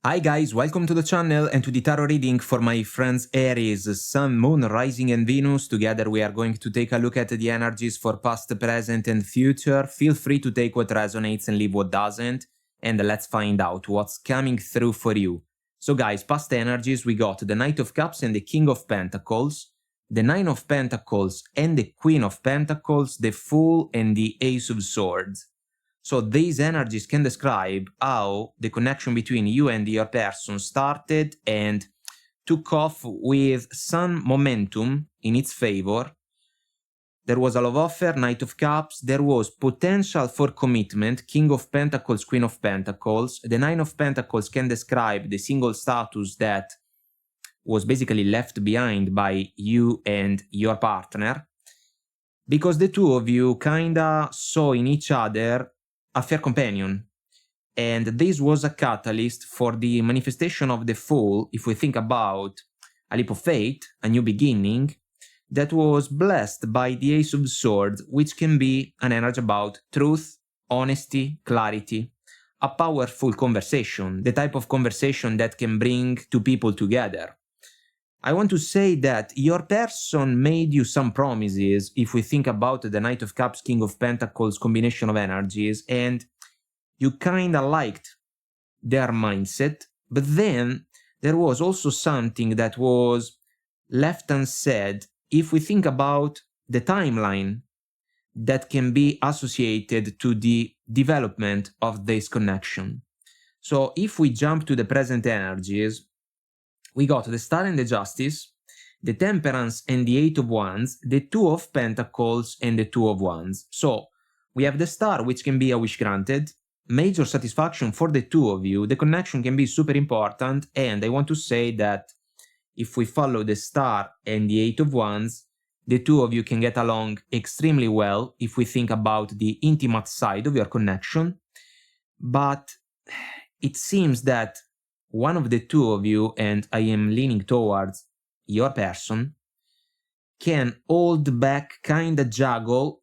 Hi guys, welcome to the channel and to the tarot reading for my friends Aries, Sun, Moon, Rising and Venus. Together we are going to take a look at the energies for past, present and future. Feel free to take what resonates and leave what doesn't. And let's find out what's coming through for you. So guys, past energies, we got the Knight of Cups and the King of Pentacles, the Nine of Pentacles and the Queen of Pentacles, the Fool and the Ace of Swords. So these energies can describe how the connection between you and your person started and took off with some momentum in its favor. There was a love offer, Knight of Cups, there was potential for commitment, King of Pentacles, Queen of Pentacles. The Nine of Pentacles can describe the single status that was basically left behind by you and your partner, because the two of you kinda saw in each other a fair companion, and this was a catalyst for the manifestation of the Fool. If we think about a leap of faith, a new beginning, that was blessed by the Ace of Swords, which can be an energy about truth, honesty, clarity, a powerful conversation, the type of conversation that can bring two people together. I want to say that your person made you some promises if we think about the Knight of Cups, King of Pentacles combination of energies, and you kinda liked their mindset, but then there was also something that was left unsaid if we think about the timeline that can be associated to the development of this connection. So if we jump to the present energies, we got the Star and the Justice, the Temperance and the Eight of Wands, the Two of Pentacles and the Two of Wands. So we have the Star, which can be a wish granted, major satisfaction for the two of you, the connection can be super important, and I want to say that if we follow the Star and the Eight of Wands, the two of you can get along extremely well if we think about the intimate side of your connection, but it seems that one of the two of you, and I am leaning towards your person, can hold back, kinda juggle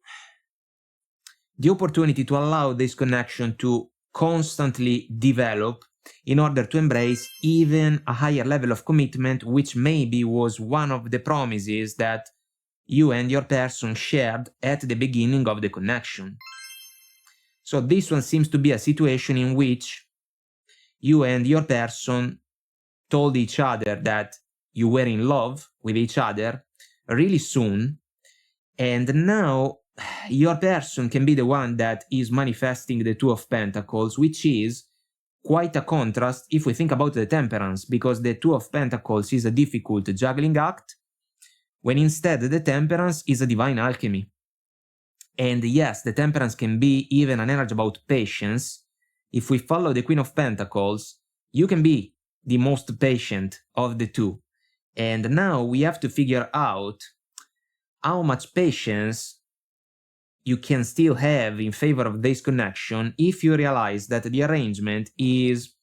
the opportunity to allow this connection to constantly develop in order to embrace even a higher level of commitment, which maybe was one of the promises that you and your person shared at the beginning of the connection. So this one seems to be a situation in which you and your person told each other that you were in love with each other really soon, and now your person can be the one that is manifesting the Two of Pentacles, which is quite a contrast if we think about the Temperance, because the Two of Pentacles is a difficult juggling act, when instead the Temperance is a divine alchemy. And yes, the Temperance can be even an energy about patience. If we follow the Queen of Pentacles, you can be the most patient of the two. And now we have to figure out how much patience you can still have in favor of this connection if you realize that the arrangement is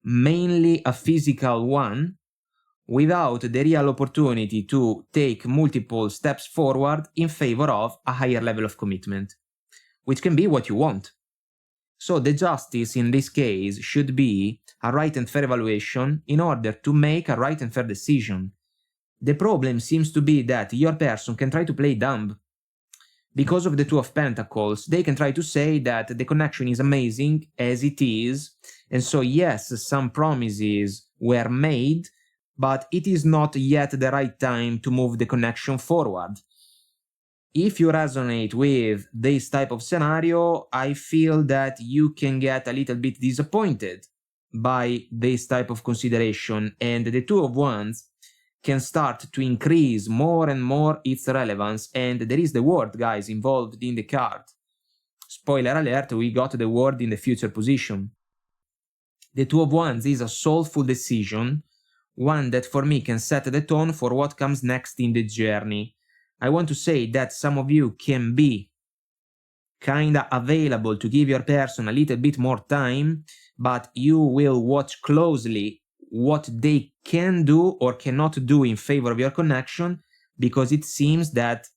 mainly a physical one without the real opportunity to take multiple steps forward in favor of a higher level of commitment, which can be what you want. So the justice in this case should be a right and fair evaluation in order to make a right and fair decision. The problem seems to be that your person can try to play dumb. Because of the Two of Pentacles, they can try to say that the connection is amazing as it is, and so yes, some promises were made, but it is not yet the right time to move the connection forward. If you resonate with this type of scenario, I feel that you can get a little bit disappointed by this type of consideration, and the Two of Wands can start to increase more and more its relevance, and there is the word, guys, involved in the card. Spoiler alert, we got the word in the future position. The Two of Wands is a soulful decision, one that for me can set the tone for what comes next in the journey. I want to say that some of you can be kinda available to give your person a little bit more time, but you will watch closely what they can do or cannot do in favor of your connection, because it seems that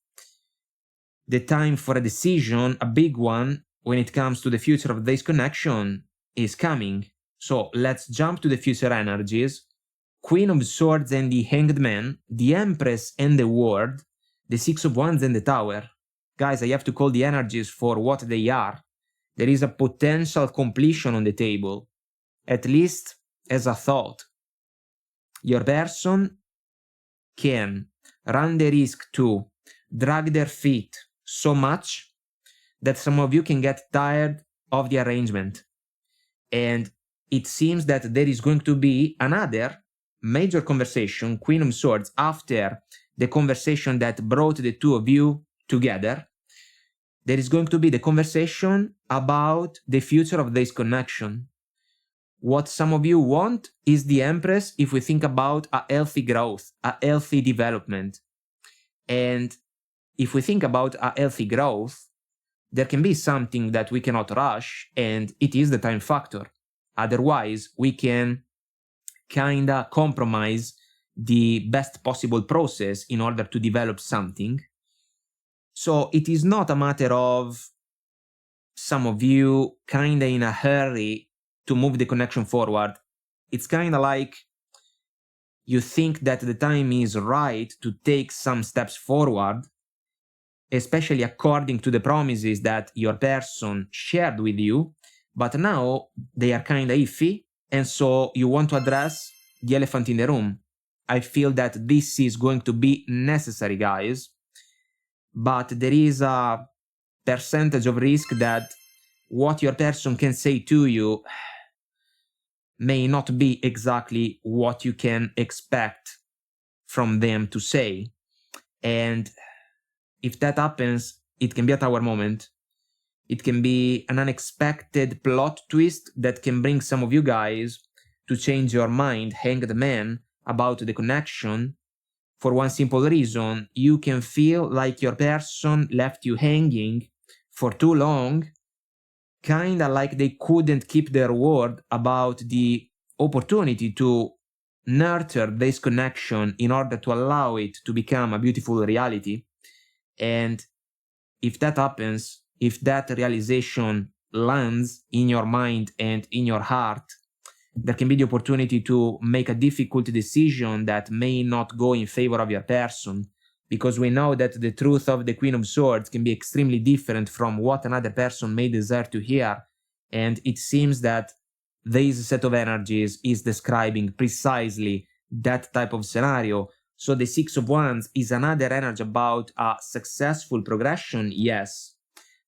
the time for a decision, a big one, when it comes to the future of this connection, is coming. So let's jump to the future energies. Queen of Swords and the Hanged Man, the Empress and the World, the Six of Wands and the Tower. Guys, I have to call the energies for what they are. There is a potential completion on the table, at least as a thought. Your person can run the risk to drag their feet so much that some of you can get tired of the arrangement. And it seems that there is going to be another major conversation, Queen of Swords, after the conversation that brought the two of you together. There is going to be the conversation about the future of this connection. What some of you want is the Empress if we think about a healthy growth, a healthy development. And if we think about a healthy growth, there can be something that we cannot rush, and it is the time factor. Otherwise, we can kinda compromise the best possible process in order to develop something. So it is not a matter of some of you kinda in a hurry to move the connection forward. It's kinda like you think that the time is right to take some steps forward, especially according to the promises that your person shared with you, but now they are kinda iffy, and so you want to address the elephant in the room. I feel that this is going to be necessary, guys, but there is a percentage of risk that what your person can say to you may not be exactly what you can expect from them to say. And if that happens, it can be a tower moment. It can be an unexpected plot twist that can bring some of you guys to change your mind, Hanged Man, about the connection. For one simple reason, you can feel like your person left you hanging for too long, kinda like they couldn't keep their word about the opportunity to nurture this connection in order to allow it to become a beautiful reality. And if that happens, if that realization lands in your mind and in your heart, there can be the opportunity to make a difficult decision that may not go in favor of your person, because we know that the truth of the Queen of Swords can be extremely different from what another person may desire to hear, and it seems that this set of energies is describing precisely that type of scenario. So the Six of Wands is another energy about a successful progression, yes,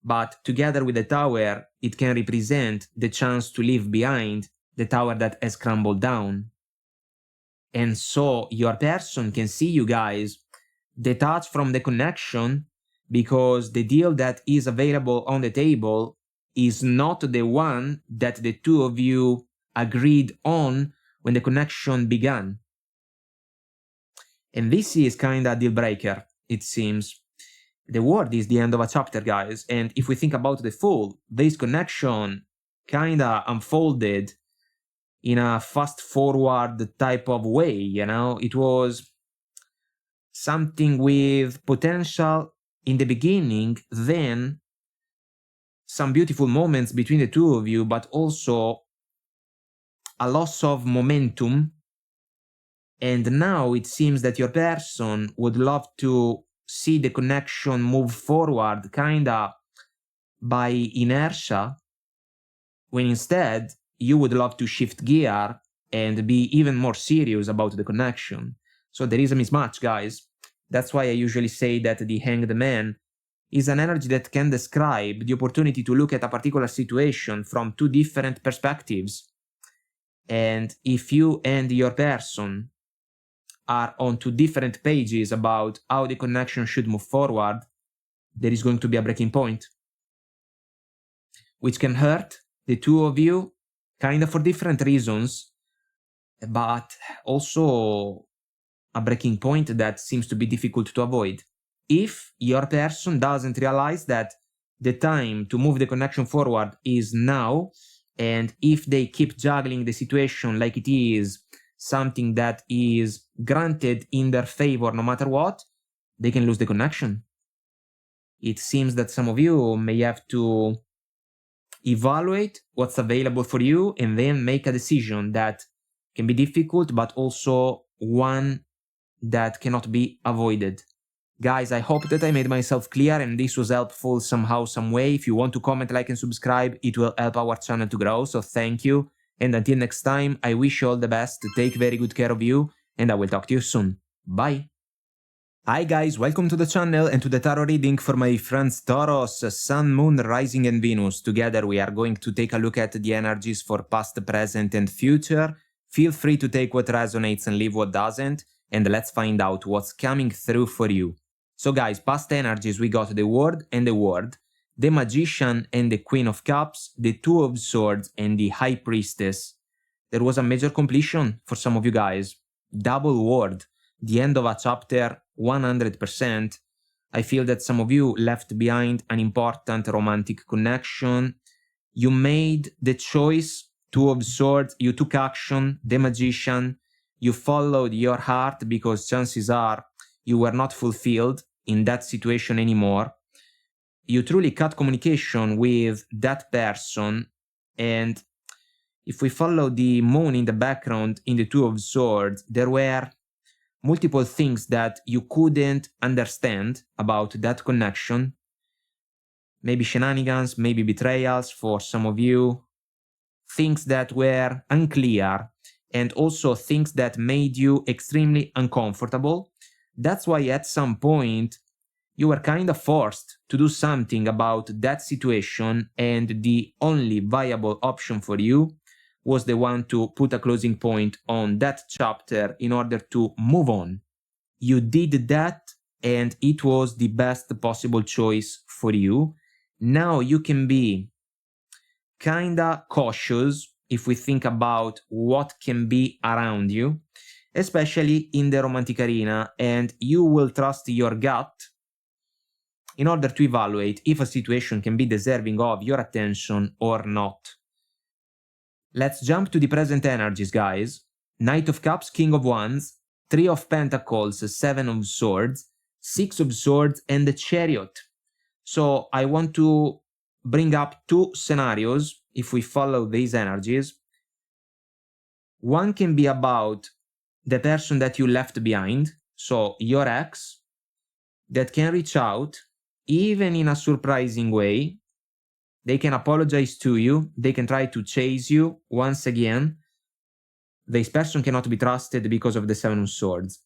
but together with the Tower, it can represent the chance to leave behind the tower that has crumbled down. And so your person can see you guys detached from the connection, because the deal that is available on the table is not the one that the two of you agreed on when the connection began. And this is kinda a deal breaker, it seems. The World is the end of a chapter, guys, and if we think about the Fool, this connection kinda unfolded in a fast-forward type of way, you know? It was something with potential in the beginning, then some beautiful moments between the two of you, but also a loss of momentum. And now it seems that your person would love to see the connection move forward kinda by inertia, when instead you would love to shift gear and be even more serious about the connection. So there is a mismatch, guys. That's why I usually say that the Hanged Man is an energy that can describe the opportunity to look at a particular situation from two different perspectives. And if you and your person are on two different pages about how the connection should move forward, there is going to be a breaking point, which can hurt the two of you kind of for different reasons, but also a breaking point that seems to be difficult to avoid. If your person doesn't realize that the time to move the connection forward is now, and if they keep juggling the situation like it is something that is granted in their favor no matter what, they can lose the connection. It seems that some of you may have to evaluate what's available for you, and then make a decision that can be difficult, but also one that cannot be avoided. Guys, I hope that I made myself clear and this was helpful somehow, some way. If you want to comment, like, and subscribe, it will help our channel to grow, so thank you. And until next time, I wish you all the best, take very good care of you, and I will talk to you soon. Bye! Hi guys, welcome to the channel and to the tarot reading for my friends Taurus, Sun, Moon, Rising and Venus. Together we are going to take a look at the energies for past, present and future. Feel free to take what resonates and leave what doesn't, and let's find out what's coming through for you. So guys, past energies, we got the World and the World, the Magician and the Queen of Cups, the Two of Swords and the High Priestess. There was a major completion for some of you guys. Double World, the end of a chapter 100%. I feel that some of you left behind an important romantic connection. You made the choice, Two of Swords, you took action, the Magician, you followed your heart because chances are you were not fulfilled in that situation anymore. You truly cut communication with that person, and if we follow the Moon in the background in the Two of Swords, there were multiple things that you couldn't understand about that connection. Maybe shenanigans, maybe betrayals for some of you, things that were unclear, and also things that made you extremely uncomfortable. That's why at some point you were kind of forced to do something about that situation, and the only viable option for you was the one to put a closing point on that chapter in order to move on. You did that, and it was the best possible choice for you. Now you can be kinda cautious if we think about what can be around you, especially in the romantic arena, and you will trust your gut in order to evaluate if a situation can be deserving of your attention or not. Let's jump to the present energies, guys. Knight of Cups, King of Wands, Three of Pentacles, Seven of Swords, Six of Swords, and the Chariot. So I want to bring up two scenarios if we follow these energies. One can be about the person that you left behind, so your ex, that can reach out, even in a surprising way. They can apologize to you, they can try to chase you once again. This person cannot be trusted because of the Seven of Swords.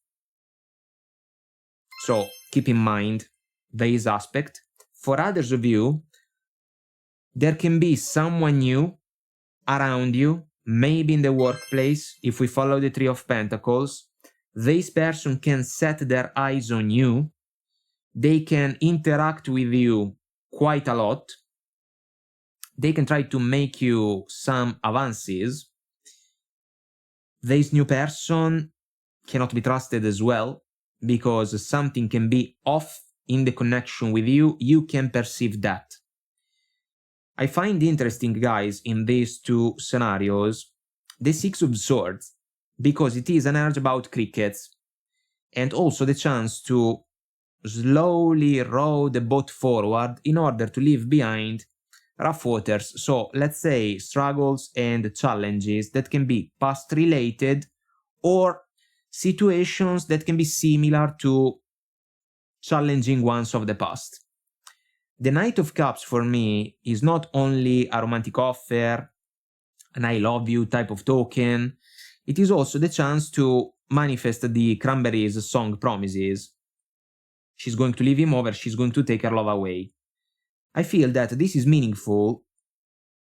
So keep in mind this aspect. For others of you, there can be someone new around you, maybe in the workplace. If we follow the Three of Pentacles, this person can set their eyes on you. They can interact with you quite a lot. They can try to make you some advances. This new person cannot be trusted as well, because something can be off in the connection with you. You can perceive that. I find interesting, guys, in these two scenarios, the Six of Swords, because it is an energy about crickets, and also the chance to slowly row the boat forward in order to leave behind rough waters. So let's say struggles and challenges that can be past related, or situations that can be similar to challenging ones of the past. The Knight of Cups for me is not only a romantic offer, an I love you type of token, it is also the chance to manifest the Cranberries song Promises. She's going to leave him over, she's going to take her love away. I feel that this is meaningful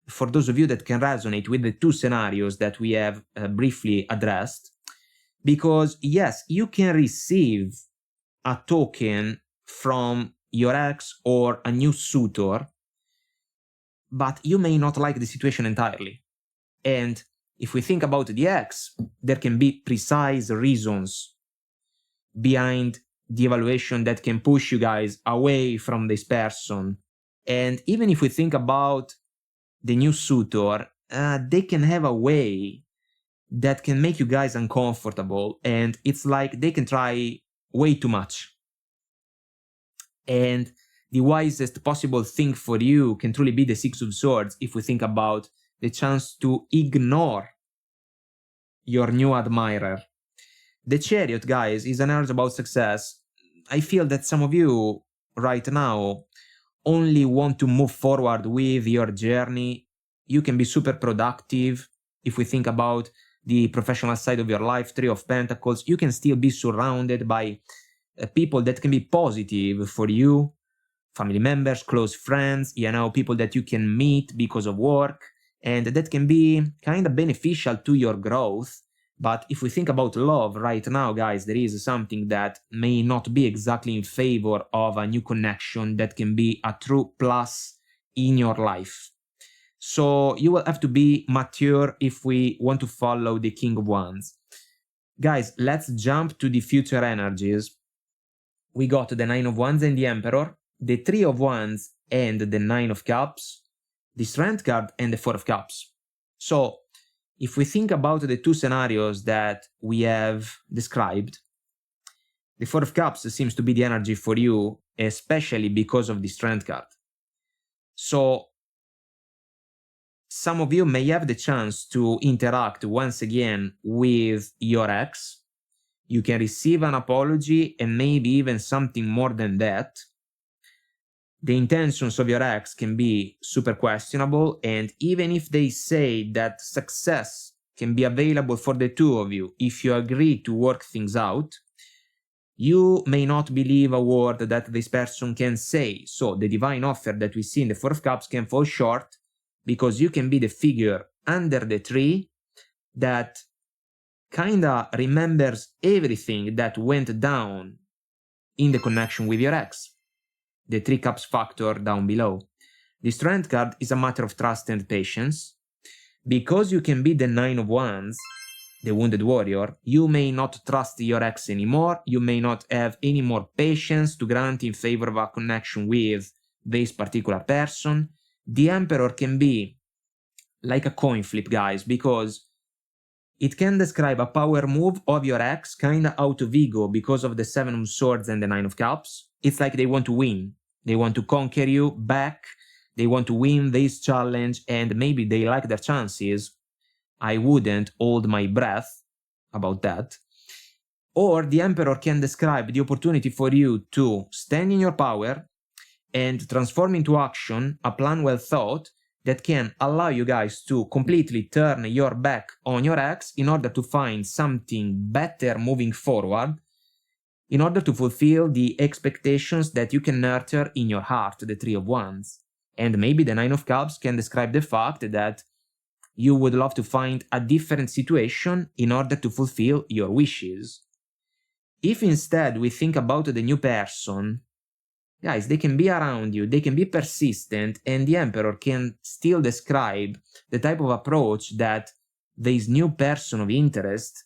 for those of you that can resonate with the two scenarios that we have briefly addressed, because yes, you can receive a token from your ex or a new suitor, but you may not like the situation entirely. And if we think about the ex, there can be precise reasons behind the evaluation that can push you guys away from this person. And even if we think about the new suitor, they can have a way that can make you guys uncomfortable, and it's like they can try way too much. And the wisest possible thing for you can truly be the Six of Swords if we think about the chance to ignore your new admirer. The Chariot, guys, is an urge about success. I feel that some of you right now only want to move forward with your journey. You can be super productive. If we think about the professional side of your life, Three of Pentacles, you can still be surrounded by people that can be positive for you, family members, close friends, you know, people that you can meet because of work, and that can be kind of beneficial to your growth. But if we think about love right now, guys, there is something that may not be exactly in favor of a new connection that can be a true plus in your life. So you will have to be mature if we want to follow the King of Wands. Guys, let's jump to the future energies. We got the Nine of Wands and the Emperor, the Three of Wands and the Nine of Cups, the Strength card and the Four of Cups. So if we think about the two scenarios that we have described, the Four of Cups seems to be the energy for you, especially because of the Strength card. So some of you may have the chance to interact once again with your ex. You can receive an apology and maybe even something more than that. The intentions of your ex can be super questionable, and even if they say that success can be available for the two of you if you agree to work things out, you may not believe a word that this person can say. So the divine offer that we see in the Four of Cups can fall short because you can be the figure under the tree that kinda remembers everything that went down in the connection with your ex. The Three Cups factor down below. The Strength card is a matter of trust and patience. Because you can be the Nine of Wands, the wounded warrior, you may not trust your ex anymore, you may not have any more patience to grant in favor of a connection with this particular person. The Emperor can be like a coin flip, guys, because it can describe a power move of your ex kinda out of ego because of the Seven of Swords and the Nine of Cups. It's like they want to win. They want to conquer you back. They want to win this challenge, and maybe they like their chances. I wouldn't hold my breath about that. Or the Emperor can describe the opportunity for you to stand in your power and transform into action a plan well thought that can allow you guys to completely turn your back on your ex in order to find something better moving forward, in order to fulfill the expectations that you can nurture in your heart, the Three of Wands. And maybe the Nine of Cups can describe the fact that you would love to find a different situation in order to fulfill your wishes. If instead we think about the new person, guys, they can be around you, they can be persistent, and the Emperor can still describe the type of approach that this new person of interest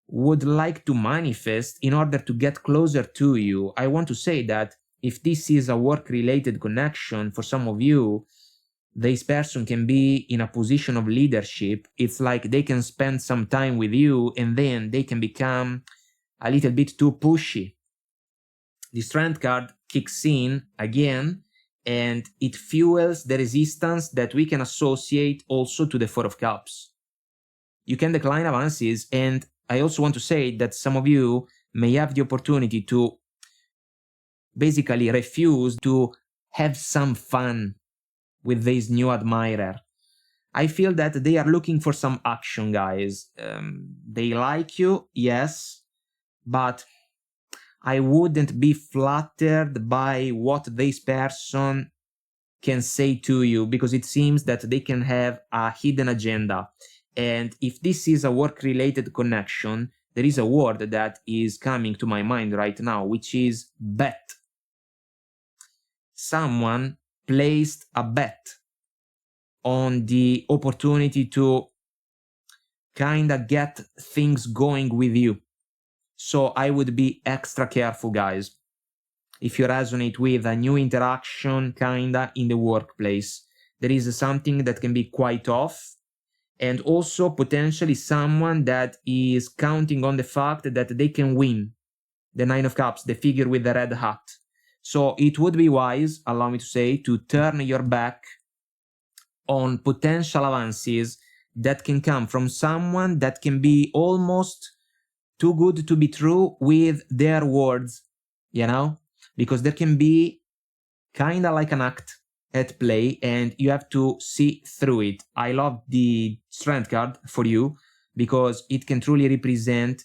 would like to manifest in order to get closer to you. I want to say that if this is a work-related connection for some of you, this person can be in a position of leadership. It's like they can spend some time with you and then they can become a little bit too pushy. The Strength card kicks in again and it fuels the resistance that we can associate also to the Four of Cups. You can decline advances, and I also want to say that some of you may have the opportunity to basically refuse to have some fun with this new admirer. I feel that they are looking for some action, guys. They like you, yes, but I wouldn't be flattered by what this person can say to you, because it seems that they can have a hidden agenda. And if this is a work-related connection, there is a word that is coming to my mind right now, which is bet. Someone placed a bet on the opportunity to kinda get things going with you. So I would be extra careful, guys. If you resonate with a new interaction kinda in the workplace, there is something that can be quite off, and also potentially someone that is counting on the fact that they can win. The Nine of Cups, the figure with the red hat. So it would be wise, allow me to say, to turn your back on potential advances that can come from someone that can be almost too good to be true with their words, you know? Because there can be kind of like an act at play and you have to see through it. I love the strength card for you because it can truly represent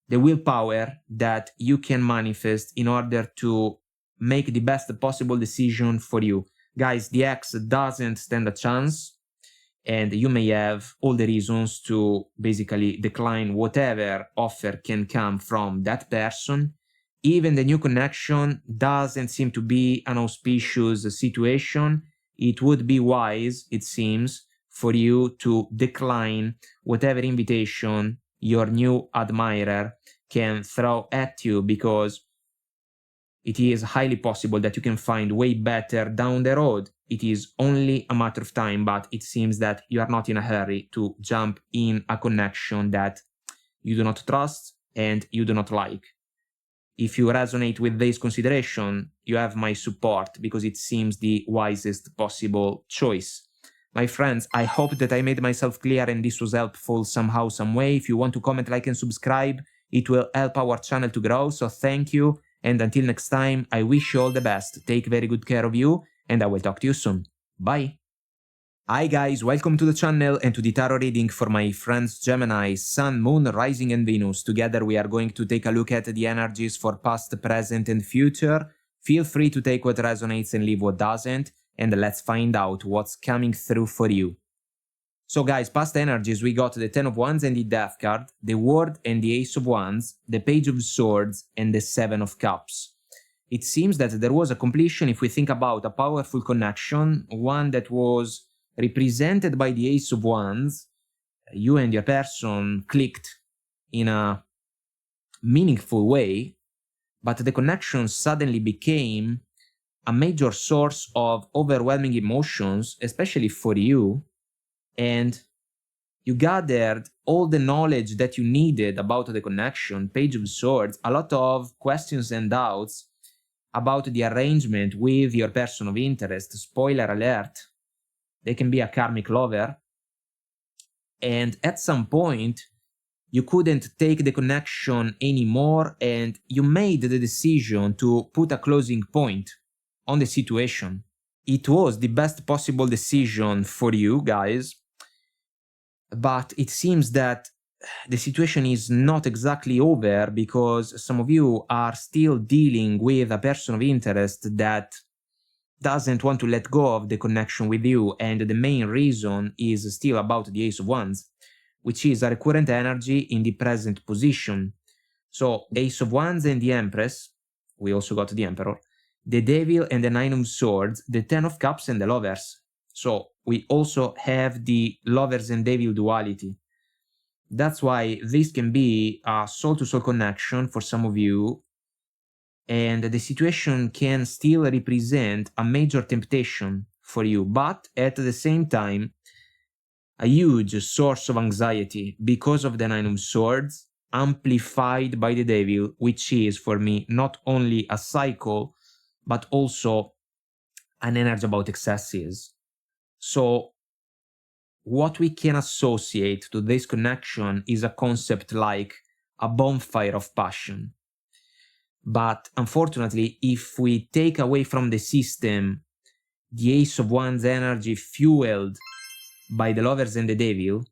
the willpower that you can manifest in order to make the best possible decision for you. Guys, the ex doesn't stand a chance, and you may have all the reasons to basically decline whatever offer can come from that person. Even the new connection doesn't seem to be an auspicious situation. It would be wise, it seems, for you to decline whatever invitation your new admirer can throw at you, because it is highly possible that you can find way better down the road. It is only a matter of time, but it seems that you are not in a hurry to jump in a connection that you do not trust and you do not like. If you resonate with this consideration, you have my support because it seems the wisest possible choice. My friends, I hope that I made myself clear and this was helpful somehow, some way. If you want to comment, like, and subscribe, it will help our channel to grow, so thank you. And until next time, I wish you all the best. Take very good care of you, and I will talk to you soon. Bye! Hi guys, welcome to the channel and to the tarot reading for my friends Gemini, Sun, Moon, Rising and Venus. Together we are going to take a look at the energies for past, present and future. Feel free to take what resonates and leave what doesn't, and let's find out what's coming through for you. So guys, past energies, we got the Ten of Wands and the Death card, the World and the Ace of Wands, the Page of Swords and the Seven of Cups. It seems that there was a completion if we think about a powerful connection, one that was represented by the Ace of Wands. You and your person clicked in a meaningful way, but the connection suddenly became a major source of overwhelming emotions, especially for you. And you gathered all the knowledge that you needed about the connection, Page of Swords, a lot of questions and doubts about the arrangement with your person of interest. Spoiler alert, they can be a karmic lover. And at some point, you couldn't take the connection anymore and you made the decision to put a closing point on the situation. It was the best possible decision for you guys. But it seems that the situation is not exactly over because some of you are still dealing with a person of interest that doesn't want to let go of the connection with you, and the main reason is still about the Ace of Wands, which is a recurrent energy in the present position. So Ace of Wands and the Empress, we also got the Emperor, the Devil and the Nine of Swords, the Ten of Cups and the Lovers. So we also have the Lovers and Devil duality. That's why this can be a soul-to-soul connection for some of you, and the situation can still represent a major temptation for you, but at the same time, a huge source of anxiety because of the Nine of Swords, amplified by the Devil, which is, for me, not only a cycle, but also an energy about excesses. So what we can associate to this connection is a concept like a bonfire of passion. But unfortunately, if we take away from the system the Ace of Wands energy fueled by the Lovers and the Devil,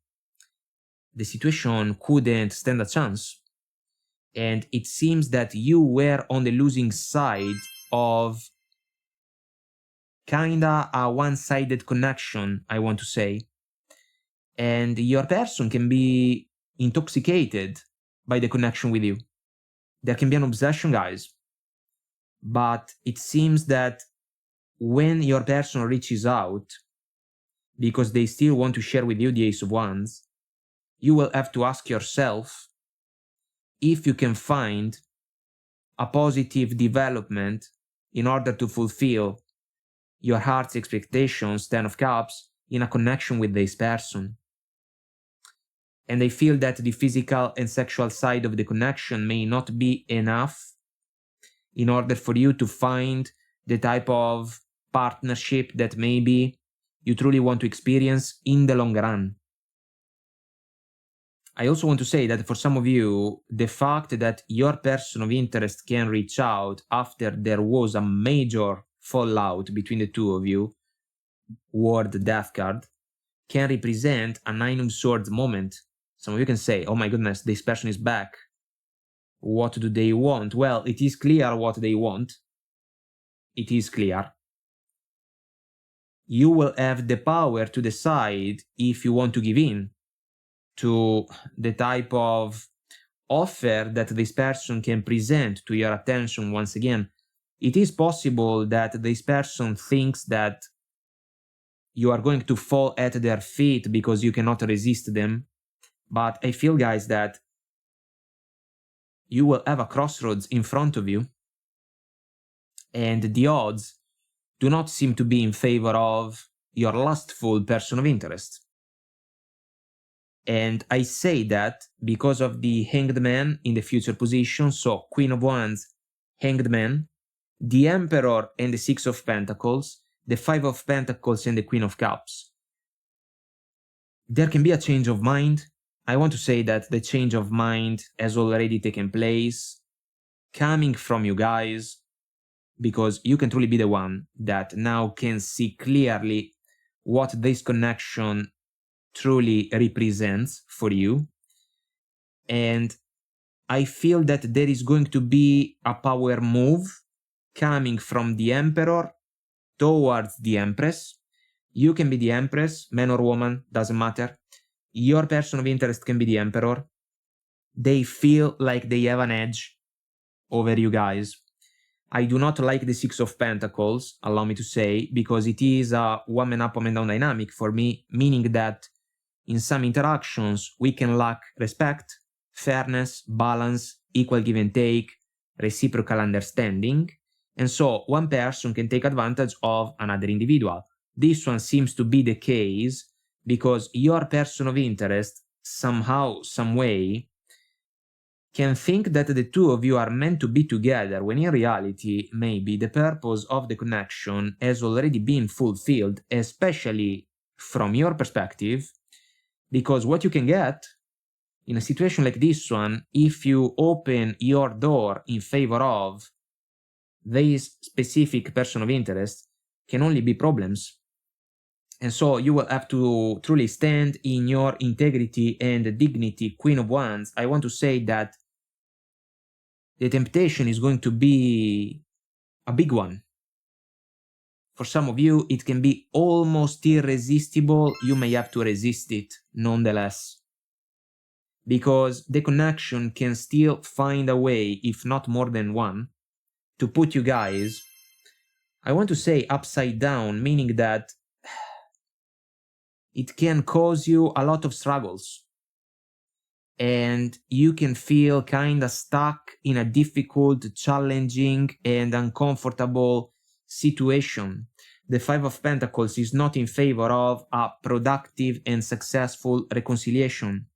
the situation couldn't stand a chance. And it seems that you were on the losing side of kinda a one-sided connection, I want to say. And your person can be intoxicated by the connection with you. There can be an obsession, guys. But it seems that when your person reaches out, because they still want to share with you the Ace of Wands, you will have to ask yourself if you can find a positive development in order to fulfill your heart's expectations, Ten of Cups, in a connection with this person. And I feel that the physical and sexual side of the connection may not be enough. in order for you to find the type of partnership that maybe you truly want to experience in the long run. I also want to say that for some of you, the fact that your person of interest can reach out after there was a major fallout between the two of you, word death card, can represent a Nine of Swords moment. Some of you can say, oh my goodness, this person is back. What do they want? Well, it is clear what they want. It is clear. You will have the power to decide if you want to give in to the type of offer that this person can present to your attention. Once again, it is possible that this person thinks that you are going to fall at their feet because you cannot resist them. But I feel, guys, that you will have a crossroads in front of you, and the odds do not seem to be in favor of your lustful person of interest. And I say that because of the Hanged Man in the future position, so Queen of Wands, Hanged Man, the Emperor and the Six of Pentacles, the Five of Pentacles and the Queen of Cups. There can be a change of mind. I want to say that the change of mind has already taken place, coming from you guys, because you can truly be the one that now can see clearly what this connection truly represents for you. And I feel that there is going to be a power move coming from the Emperor towards the Empress. You can be the Empress, man or woman, doesn't matter. Your person of interest can be the Emperor. They feel like they have an edge over you guys. I do not like the Six of Pentacles, allow me to say, because it is a one-man up, one-man down dynamic for me, meaning that in some interactions we can lack respect, fairness, balance, equal give and take, reciprocal understanding, and so one person can take advantage of another individual. This one seems to be the case because your person of interest, somehow, some way, can think that the two of you are meant to be together, when in reality, maybe the purpose of the connection has already been fulfilled, especially from your perspective, because what you can get in a situation like this one, if you open your door in favor of this specific person of interest, can only be problems. And so you will have to truly stand in your integrity and dignity, Queen of Wands. I want to say that the temptation is going to be a big one. For some of you, it can be almost irresistible. You may have to resist it nonetheless, because the connection can still find a way, if not more than one, to put you guys, I want to say, upside down, meaning that it can cause you a lot of struggles. And you can feel kind of stuck in a difficult, challenging, and uncomfortable situation. The Five of Pentacles is not in favor of a productive and successful reconciliation.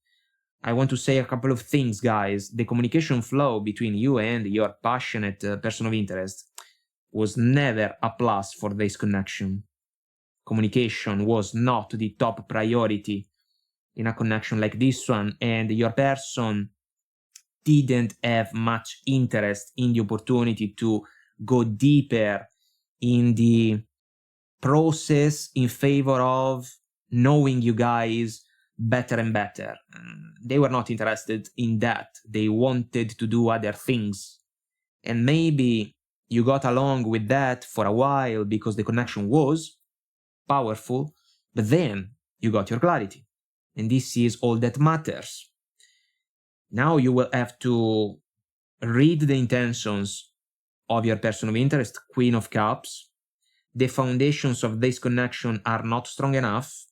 I want to say a couple of things, guys. The communication flow between you and your passionate person of interest was never a plus for this connection. Communication was not the top priority in a connection like this one, and your person didn't have much interest in the opportunity to go deeper in the process in favor of knowing you guys better and better. They were not interested in that. They wanted to do other things. And maybe you got along with that for a while because the connection was powerful, but then you got your clarity. And this is all that matters. Now you will have to read the intentions of your person of interest, Queen of Cups. The foundations of this connection are not strong enough.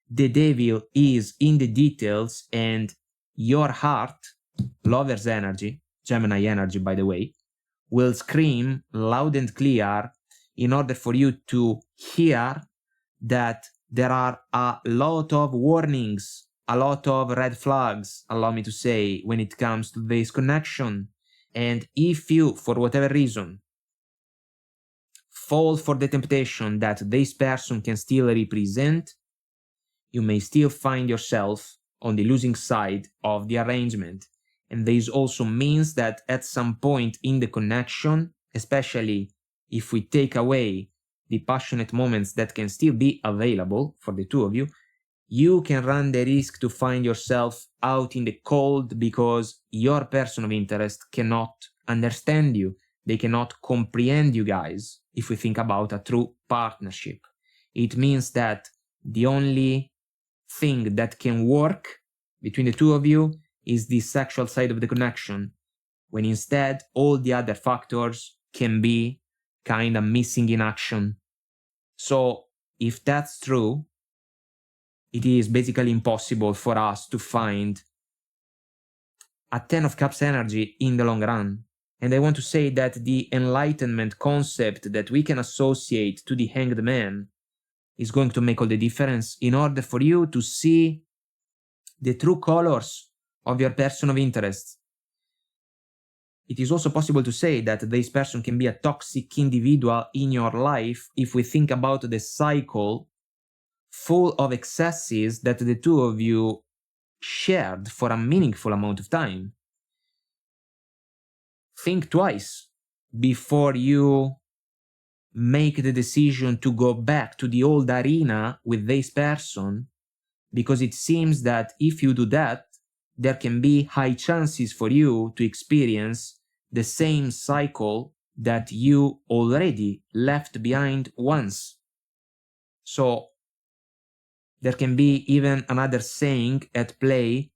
The devil is in the details, and your heart, lover's energy, Gemini energy by the way, will scream loud and clear in order for you to hear that there are a lot of warnings, a lot of red flags, allow me to say, when it comes to this connection. And if you, for whatever reason, fall for the temptation that this person can still represent, you may still find yourself on the losing side of the arrangement. And this also means that at some point in the connection, especially if we take away the passionate moments that can still be available for the two of you, you can run the risk to find yourself out in the cold because your person of interest cannot understand you. They cannot comprehend you guys if we think about a true partnership. It means that the only thing that can work between the two of you is the sexual side of the connection, when instead all the other factors can be kind of missing in action. So if that's true, it is basically impossible for us to find a 10 of Cups energy in the long run. And I want to say that the enlightenment concept that we can associate to the Hanged Man is going to make all the difference in order for you to see the true colors of your person of interest. It is also possible to say that this person can be a toxic individual in your life if we think about the cycle full of excesses that the two of you shared for a meaningful amount of time. Think twice before you make the decision to go back to the old arena with this person, because it seems that if you do that, there can be high chances for you to experience the same cycle that you already left behind once. So there can be even another saying at play: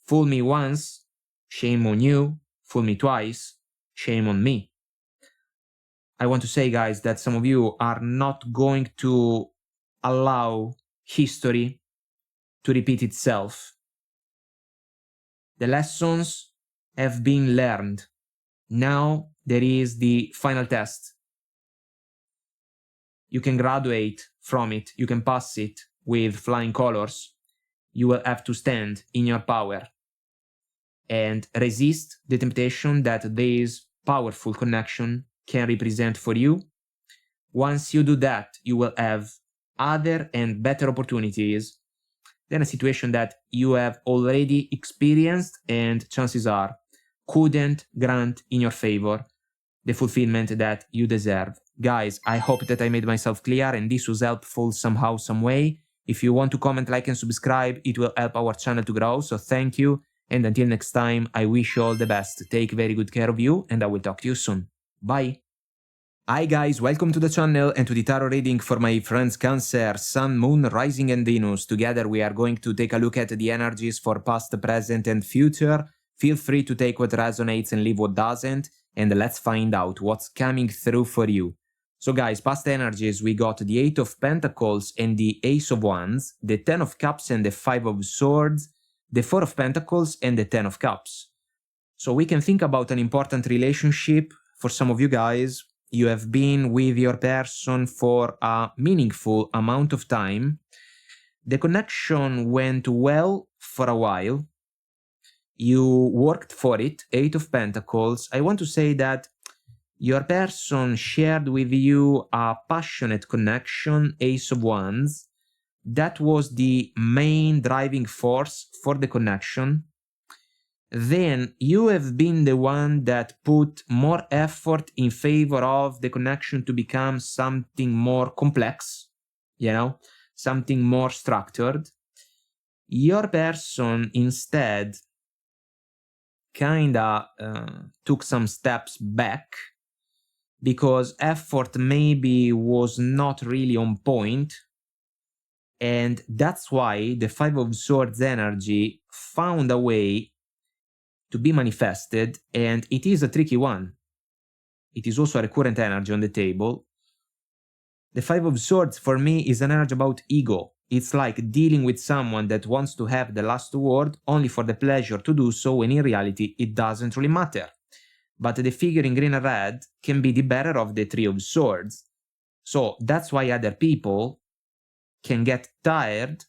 fool me once, shame on you; fool me twice, shame on me. I want to say, guys, that some of you are not going to allow history to repeat itself. The lessons have been learned. Now there is the final test. You can graduate from it, you can pass it with flying colors. You will have to stand in your power and resist the temptation that this powerful connection can represent for you. Once you do that, you will have other and better opportunities than a situation that you have already experienced and chances are couldn't grant in your favor the fulfillment that you deserve. Guys, I hope that I made myself clear and this was helpful somehow, some way. If you want to comment, like and subscribe, it will help our channel to grow, so thank you. And until next time, I wish you all the best. Take very good care of you and I will talk to you soon. Bye! Hi guys, welcome to the channel and to the tarot reading for my friends Cancer, Sun, Moon, Rising and Venus. Together we are going to take a look at the energies for past, present and future. Feel free to take what resonates and leave what doesn't, and let's find out what's coming through for you. So guys, past energies, we got the 8 of Pentacles and the Ace of Wands, the 10 of Cups and the 5 of Swords, the 4 of Pentacles and the 10 of Cups. So we can think about an important relationship. For some of you guys, you have been with your person for a meaningful amount of time. The connection went well for a while. You worked for it, 8 of Pentacles. I want to say that your person shared with you a passionate connection, Ace of Wands. That was the main driving force for the connection. Then you have been the one that put more effort in favor of the connection to become something more complex, you know, something more structured. Your person instead kinda took some steps back because effort maybe was not really on point. And that's why the 5 of Swords energy found a way to be manifested, and it is a tricky one. It is also a recurrent energy on the table. The 5 of Swords for me is an energy about ego. It's like dealing with someone that wants to have the last word only for the pleasure to do so, when in reality it doesn't really matter. But the figure in green and red can be the bearer of the 3 of Swords. So that's why other people can get tired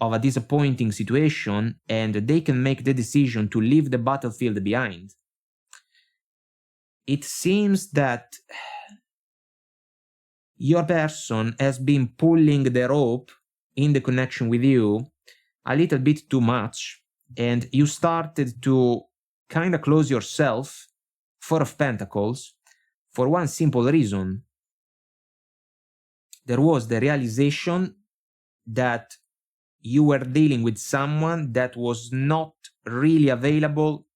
of a disappointing situation and they can make the decision to leave the battlefield behind. it seems that your person has been pulling the rope in the connection with you a little bit too much, and you started to kind of close yourself. Four of Pentacles, for one simple reason. There was the realization that you were dealing with someone that was not really available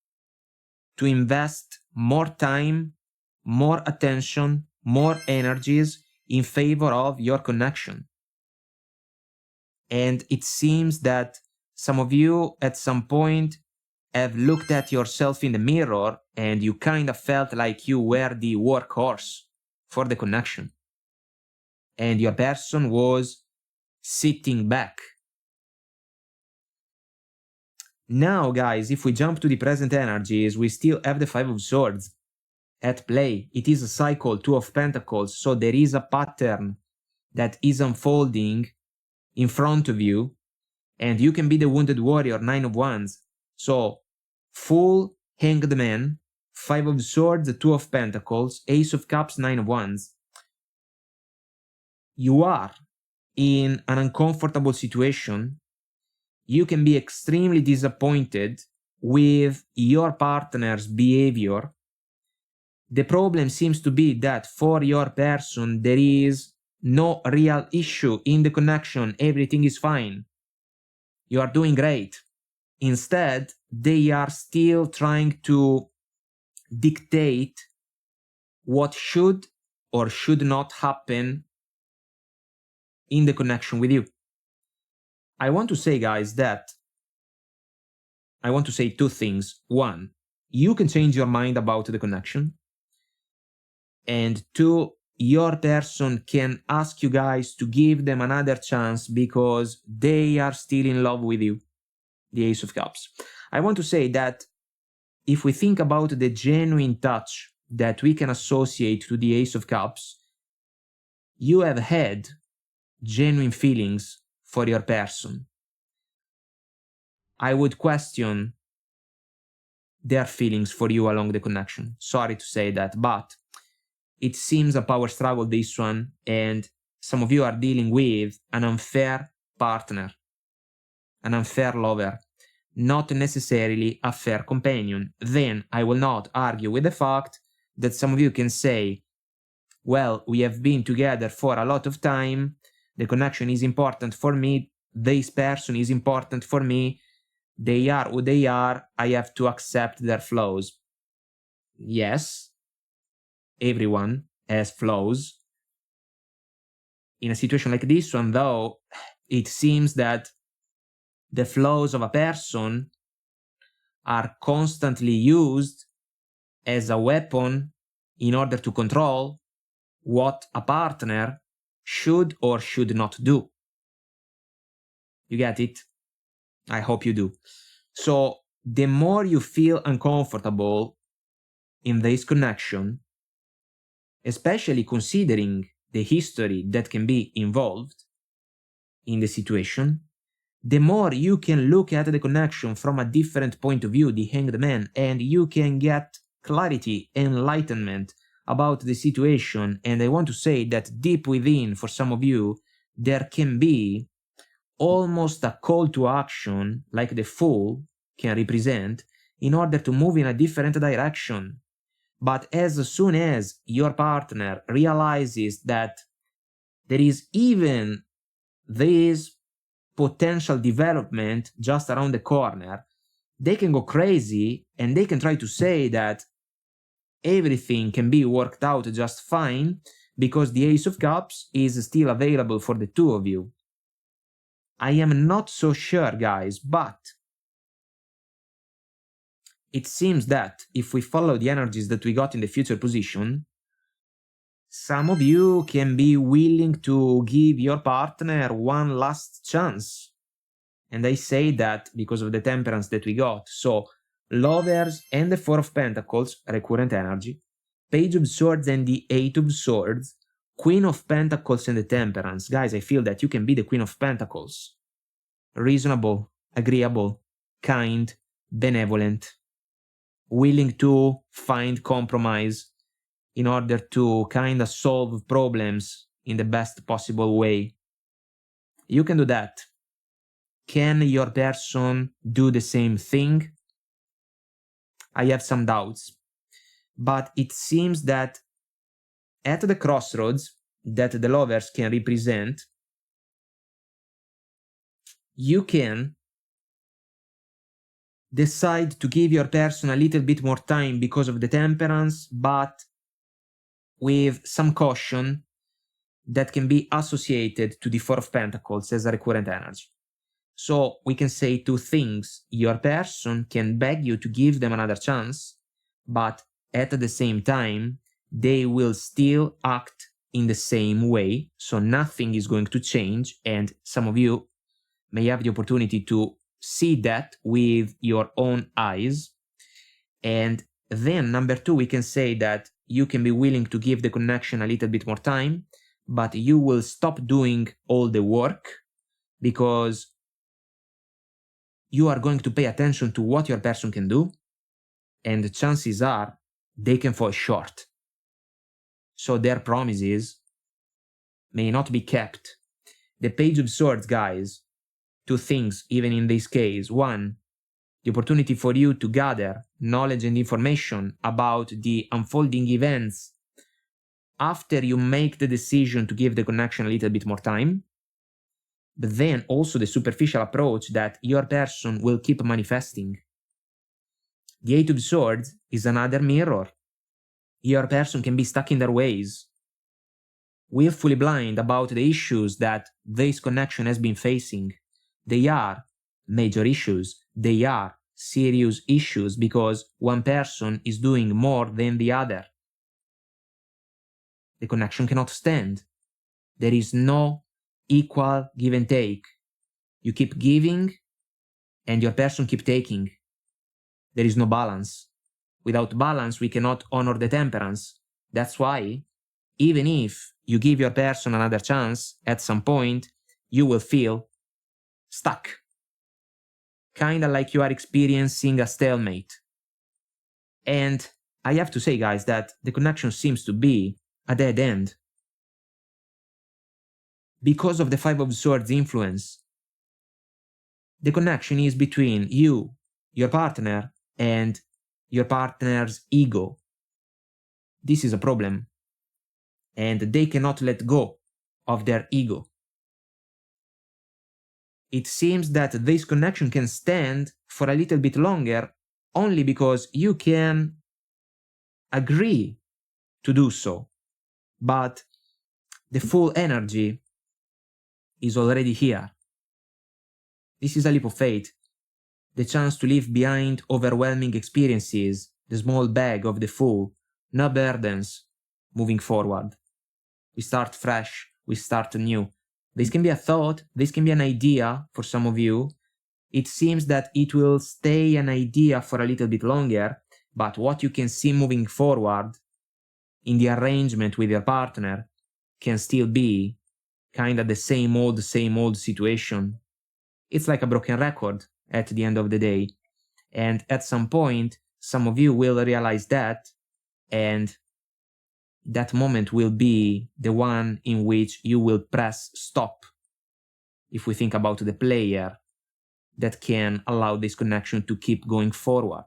to invest more time, more attention, more energies in favor of your connection. And it seems that some of you at some point have looked at yourself in the mirror and you kind of felt like you were the workhorse for the connection. And your person was sitting back. Now, guys, if we jump to the present energies, we still have the Five of Swords at play. It is a cycle, Two of Pentacles, so there is a pattern that is unfolding in front of you, and you can be the wounded warrior, Nine of Wands. So, full Hanged Man, Five of Swords, Two of Pentacles, Ace of Cups, Nine of Wands. You are in an uncomfortable situation. You can be extremely disappointed with your partner's behavior. The problem seems to be that for your person, there is no real issue in the connection. Everything is fine. You are doing great. Instead, they are still trying to dictate what should or should not happen in the connection with you. I want to say, guys, that I want to say two things. One, you can change your mind about the connection. And two, your person can ask you guys to give them another chance because they are still in love with you. The Ace of Cups. I want to say that if we think about the genuine touch that we can associate to the Ace of Cups, you have had genuine feelings for your person. I would question their feelings for you along the connection. Sorry to say that, but it seems a power struggle, this one, and some of you are dealing with an unfair partner, an unfair lover, not necessarily a fair companion. Then I will not argue with the fact that some of you can say, well, we have been together for a lot of time, the connection is important for me, this person is important for me, they are who they are, I have to accept their flaws. Yes, everyone has flaws. In a situation like this one, though, it seems that the flaws of a person are constantly used as a weapon in order to control what a partner should or should not do. You get it? I hope you do. So the more you feel uncomfortable in this connection, especially considering the history that can be involved in the situation, the more you can look at the connection from a different point of view, the Hanged Man, and you can get clarity, enlightenment about the situation. And I want to say that deep within, for some of you, there can be almost a call to action, like the Fool can represent, in order to move in a different direction. But as soon as your partner realizes that there is even this potential development just around the corner, they can go crazy and they can try to say that everything can be worked out just fine because the Ace of Cups is still available for the two of you. I am not so sure, guys, but it seems that if we follow the energies that we got in the future position, some of you can be willing to give your partner one last chance. And I say that because of the temperance that we got. So, Lovers and the Four of Pentacles, recurrent energy, Page of Swords and the Eight of Swords, Queen of Pentacles and the Temperance. Guys, I feel that you can be the Queen of Pentacles. Reasonable, agreeable, kind, benevolent, willing to find compromise, in order to kind of solve problems in the best possible way. You can do that. Can your person do the same thing? I have some doubts. But it seems that at the crossroads that the lovers can represent, you can decide to give your person a little bit more time because of the temperance, but with some caution that can be associated to the Four of Pentacles as a recurrent energy. So we can say two things. Your person can beg you to give them another chance, but at the same time, they will still act in the same way, so nothing is going to change, and some of you may have the opportunity to see that with your own eyes. And then number two, we can say that you can be willing to give the connection a little bit more time, but you will stop doing all the work because you are going to pay attention to what your person can do, and the chances are they can fall short. So their promises may not be kept. The Page of Swords, guys, two things even in this case. One, the opportunity for you to gather knowledge and information about the unfolding events after you make the decision to give the connection a little bit more time. But then also the superficial approach that your person will keep manifesting. The Eight of Swords is another mirror. Your person can be stuck in their ways, willfully blind about the issues that this connection has been facing. They are major issues. They are serious issues because one person is doing more than the other. The connection cannot stand. There is no equal give and take. You keep giving and your person keep taking. There is no balance. Without balance, we cannot honor the temperance. That's why, even if you give your person another chance, at some point, you will feel stuck. Kinda like you are experiencing a stalemate. And I have to say, guys, that the connection seems to be a dead end. Because of the Five of Swords influence, the connection is between you, your partner, and your partner's ego. This is a problem, and they cannot let go of their ego. It seems that this connection can stand for a little bit longer only because you can agree to do so, but the full energy is already here. This is a leap of faith, the chance to leave behind overwhelming experiences, the small bag of the Fool, no burdens, moving forward. We start fresh, we start anew. This can be a thought, this can be an idea for some of you. It seems that it will stay an idea for a little bit longer, but what you can see moving forward in the arrangement with your partner can still be kind of the same old situation. It's like a broken record at the end of the day. And at some point, some of you will realize that, and that moment will be the one in which you will press stop. If we think about the player that can allow this connection to keep going forward.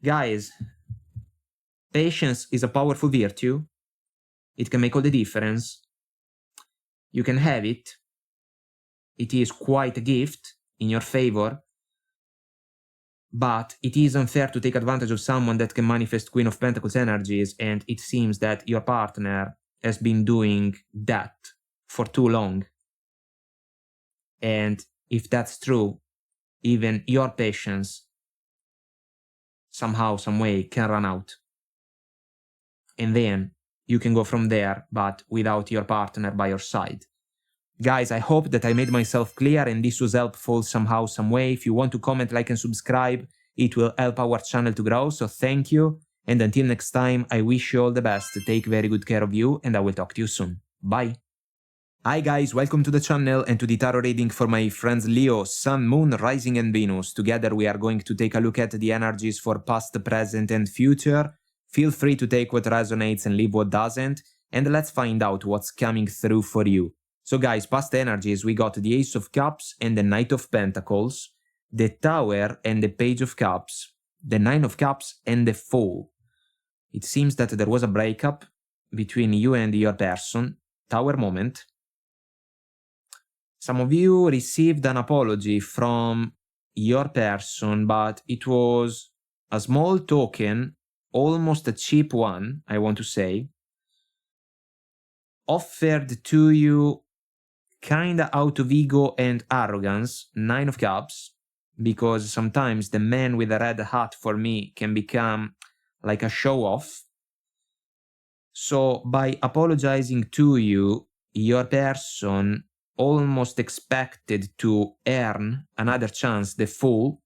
Guys, patience is a powerful virtue. It can make all the difference. You can have it. It is quite a gift in your favor. But it is unfair to take advantage of someone that can manifest Queen of Pentacles energies, and it seems that your partner has been doing that for too long. And if that's true, even your patience somehow, some way can run out. And then you can go from there, but without your partner by your side. Guys, I hope that I made myself clear and this was helpful somehow, some way. If you want to comment, like, and subscribe, it will help our channel to grow, so thank you. And until next time, I wish you all the best. Take very good care of you, and I will talk to you soon. Bye! Hi guys, welcome to the channel and to the tarot reading for my friends Leo, Sun, Moon, Rising and Venus. Together we are going to take a look at the energies for past, present and future. Feel free to take what resonates and leave what doesn't, and let's find out what's coming through for you. So guys, past energies, we got the Ace of Cups and the Knight of Pentacles, the Tower and the Page of Cups, the Nine of Cups and the Fool. It seems that there was a breakup between you and your person, Tower moment. Some of you received an apology from your person, but it was a small token, almost a cheap one, I want to say, offered to you kinda out of ego and arrogance, Nine of Cups, because sometimes the man with a red hat for me can become like a show-off. So by apologizing to you, your person almost expected to earn another chance, the Fool,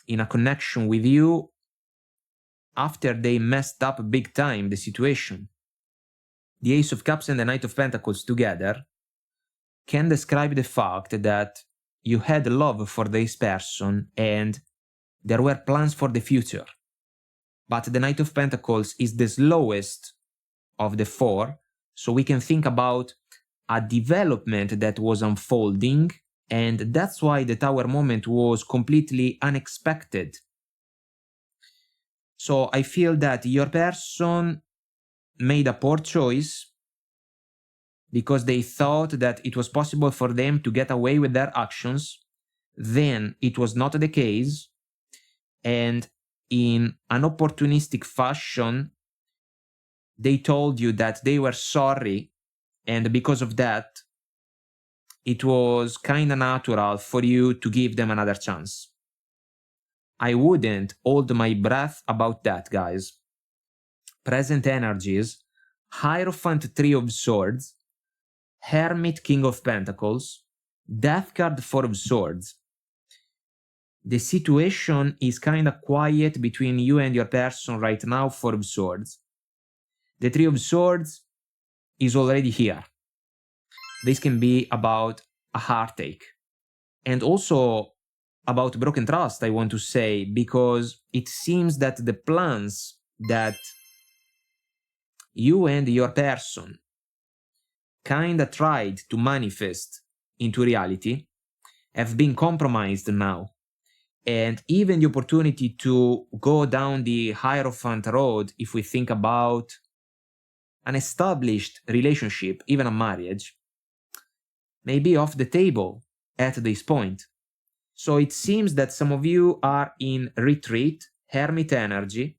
in a connection with you after they messed up big time the situation. The Ace of Cups and the Knight of Pentacles together can describe the fact that you had love for this person and there were plans for the future. But the Knight of Pentacles is the slowest of the four, so we can think about a development that was unfolding, and that's why the Tower moment was completely unexpected. So I feel that your person made a poor choice because they thought that it was possible for them to get away with their actions. Then it was not the case, and in an opportunistic fashion they told you that they were sorry, and because of that it was kinda natural for you to give them another chance. I wouldn't hold my breath about that, guys. Present energies, Hierophant, Three of Swords, Hermit, King of Pentacles, Death card, Four of Swords. The situation is kinda quiet between you and your person right now, Four of Swords. The Three of Swords is already here. This can be about a heartache. And also about broken trust, I want to say, because it seems that the plans that you and your person kinda tried to manifest into reality have been compromised now. And even the opportunity to go down the Hierophant road, if we think about an established relationship, even a marriage, may be off the table at this point. So it seems that some of you are in retreat, Hermit energy.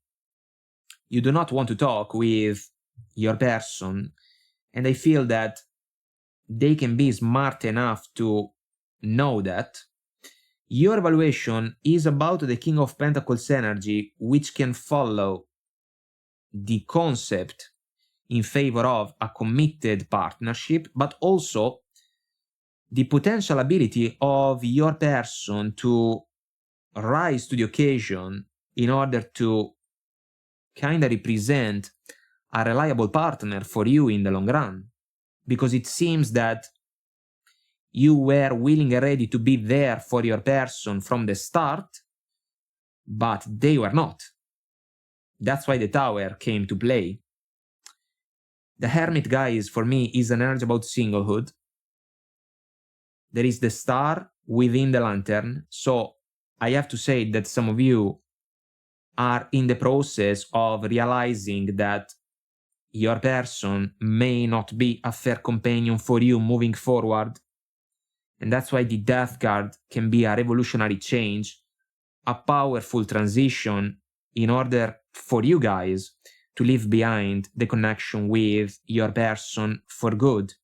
You do not want to talk with your person, and I feel that they can be smart enough to know that. Your evaluation is about the King of Pentacles energy, which can follow the concept in favor of a committed partnership, but also the potential ability of your person to rise to the occasion in order to kind of represent a reliable partner for you in the long run. Because it seems that you were willing and ready to be there for your person from the start, but they were not. That's why the Tower came to play. The Hermit, guys, for me, is an energy about singlehood. There is the star within the lantern, so I have to say that some of you are in the process of realizing that your person may not be a fair companion for you moving forward. And that's why the Death card can be a revolutionary change, a powerful transition in order for you guys to leave behind the connection with your person for good.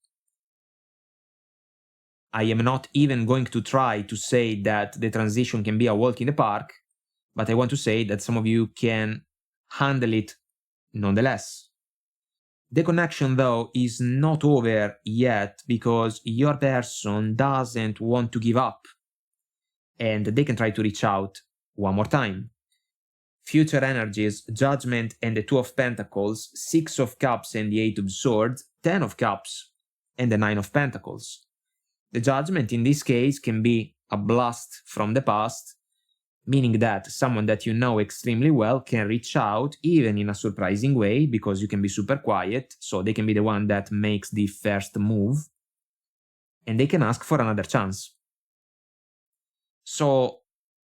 I am not even going to try to say that the transition can be a walk in the park, but I want to say that some of you can handle it nonetheless. The connection, though, is not over yet because your person doesn't want to give up, and they can try to reach out one more time. Future energies, Judgment and the Two of Pentacles, Six of Cups and the Eight of Swords, Ten of Cups and the Nine of Pentacles. The Judgment in this case can be a blast from the past, meaning that someone that you know extremely well can reach out even in a surprising way because you can be super quiet, so they can be the one that makes the first move and they can ask for another chance. So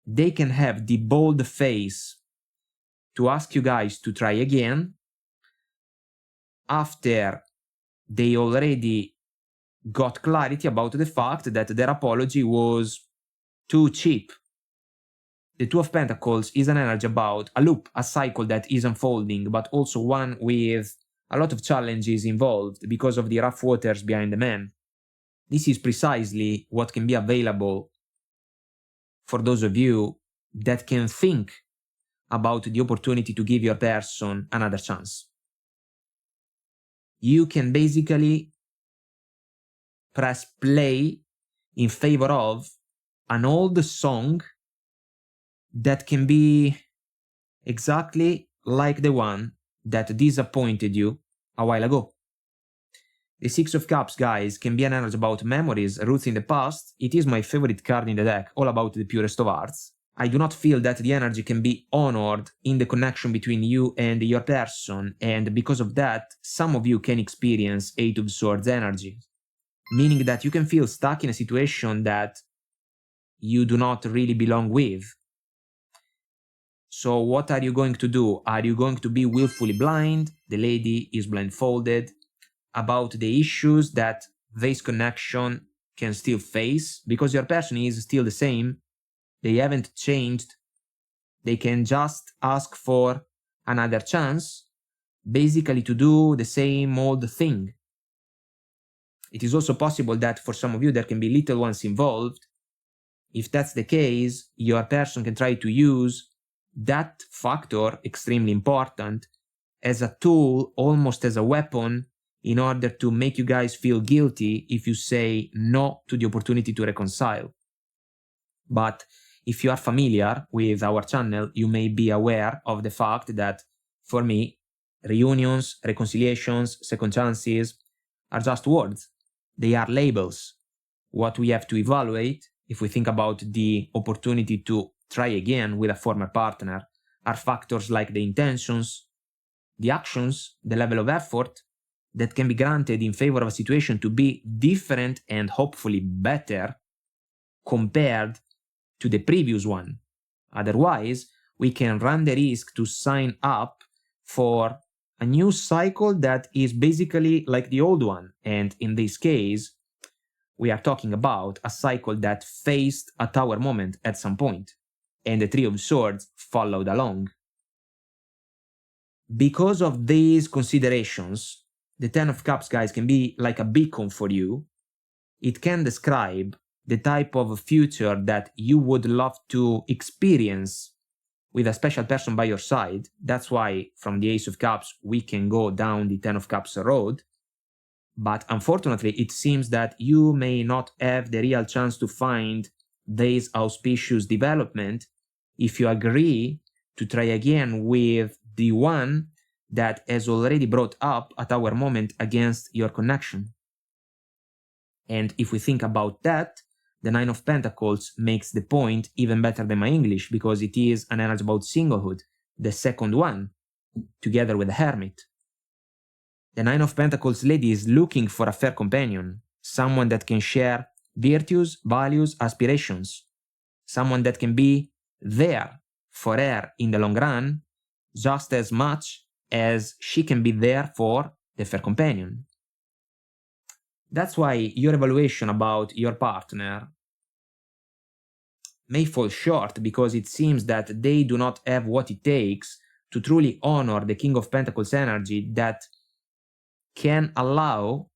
they can have the bold face to ask you guys to try again after they already got clarity about the fact that their apology was too cheap. The Two of Pentacles is an energy about a loop, a cycle that is unfolding, but also one with a lot of challenges involved because of the rough waters behind the man. This is precisely what can be available for those of you that can think about the opportunity to give your person another chance. You can basically press play in favor of an old song that can be exactly like the one that disappointed you a while ago. The Six of Cups, guys, can be an energy about memories, roots in the past. It is my favorite card in the deck, all about the purest of hearts. I do not feel that the energy can be honored in the connection between you and your person, and because of that, some of you can experience Eight of Swords energy, meaning that you can feel stuck in a situation that you do not really belong with. So what are you going to do? Are you going to be willfully blind? The lady is blindfolded about the issues that this connection can still face, because your person is still the same. They haven't changed. They can just ask for another chance, basically to do the same old thing. It is also possible that for some of you there can be little ones involved. If that's the case, your person can try to use that factor, extremely important, as a tool, almost as a weapon, in order to make you guys feel guilty if you say no to the opportunity to reconcile. But if you are familiar with our channel, you may be aware of the fact that, for me, reunions, reconciliations, second chances are just words. They are labels. What we have to evaluate, if we think about the opportunity to try again with a former partner, are factors like the intentions, the actions, the level of effort that can be granted in favor of a situation to be different and hopefully better compared to the previous one. Otherwise, we can run the risk to sign up for a new cycle that is basically like the old one. And in this case, we are talking about a cycle that faced a tower moment at some point, and the Three of Swords followed along. Because of these considerations, the Ten of Cups, guys, can be like a beacon for you. It can describe the type of future that you would love to experience with a special person by your side. That's why from the Ace of Cups we can go down the Ten of Cups road. But unfortunately, it seems that you may not have the real chance to find this auspicious development if you agree to try again with the one that has already brought up a tower moment against your connection. And if we think about that, the Nine of Pentacles makes the point even better than my English, because it is an energy about singlehood, the second one, together with the Hermit. The Nine of Pentacles lady is looking for a fair companion, someone that can share virtues, values, aspirations, someone that can be there for her in the long run just as much as she can be there for the fair companion. That's why your evaluation about your partner may fall short, because it seems that they do not have what it takes to truly honor the King of Pentacles energy that can allow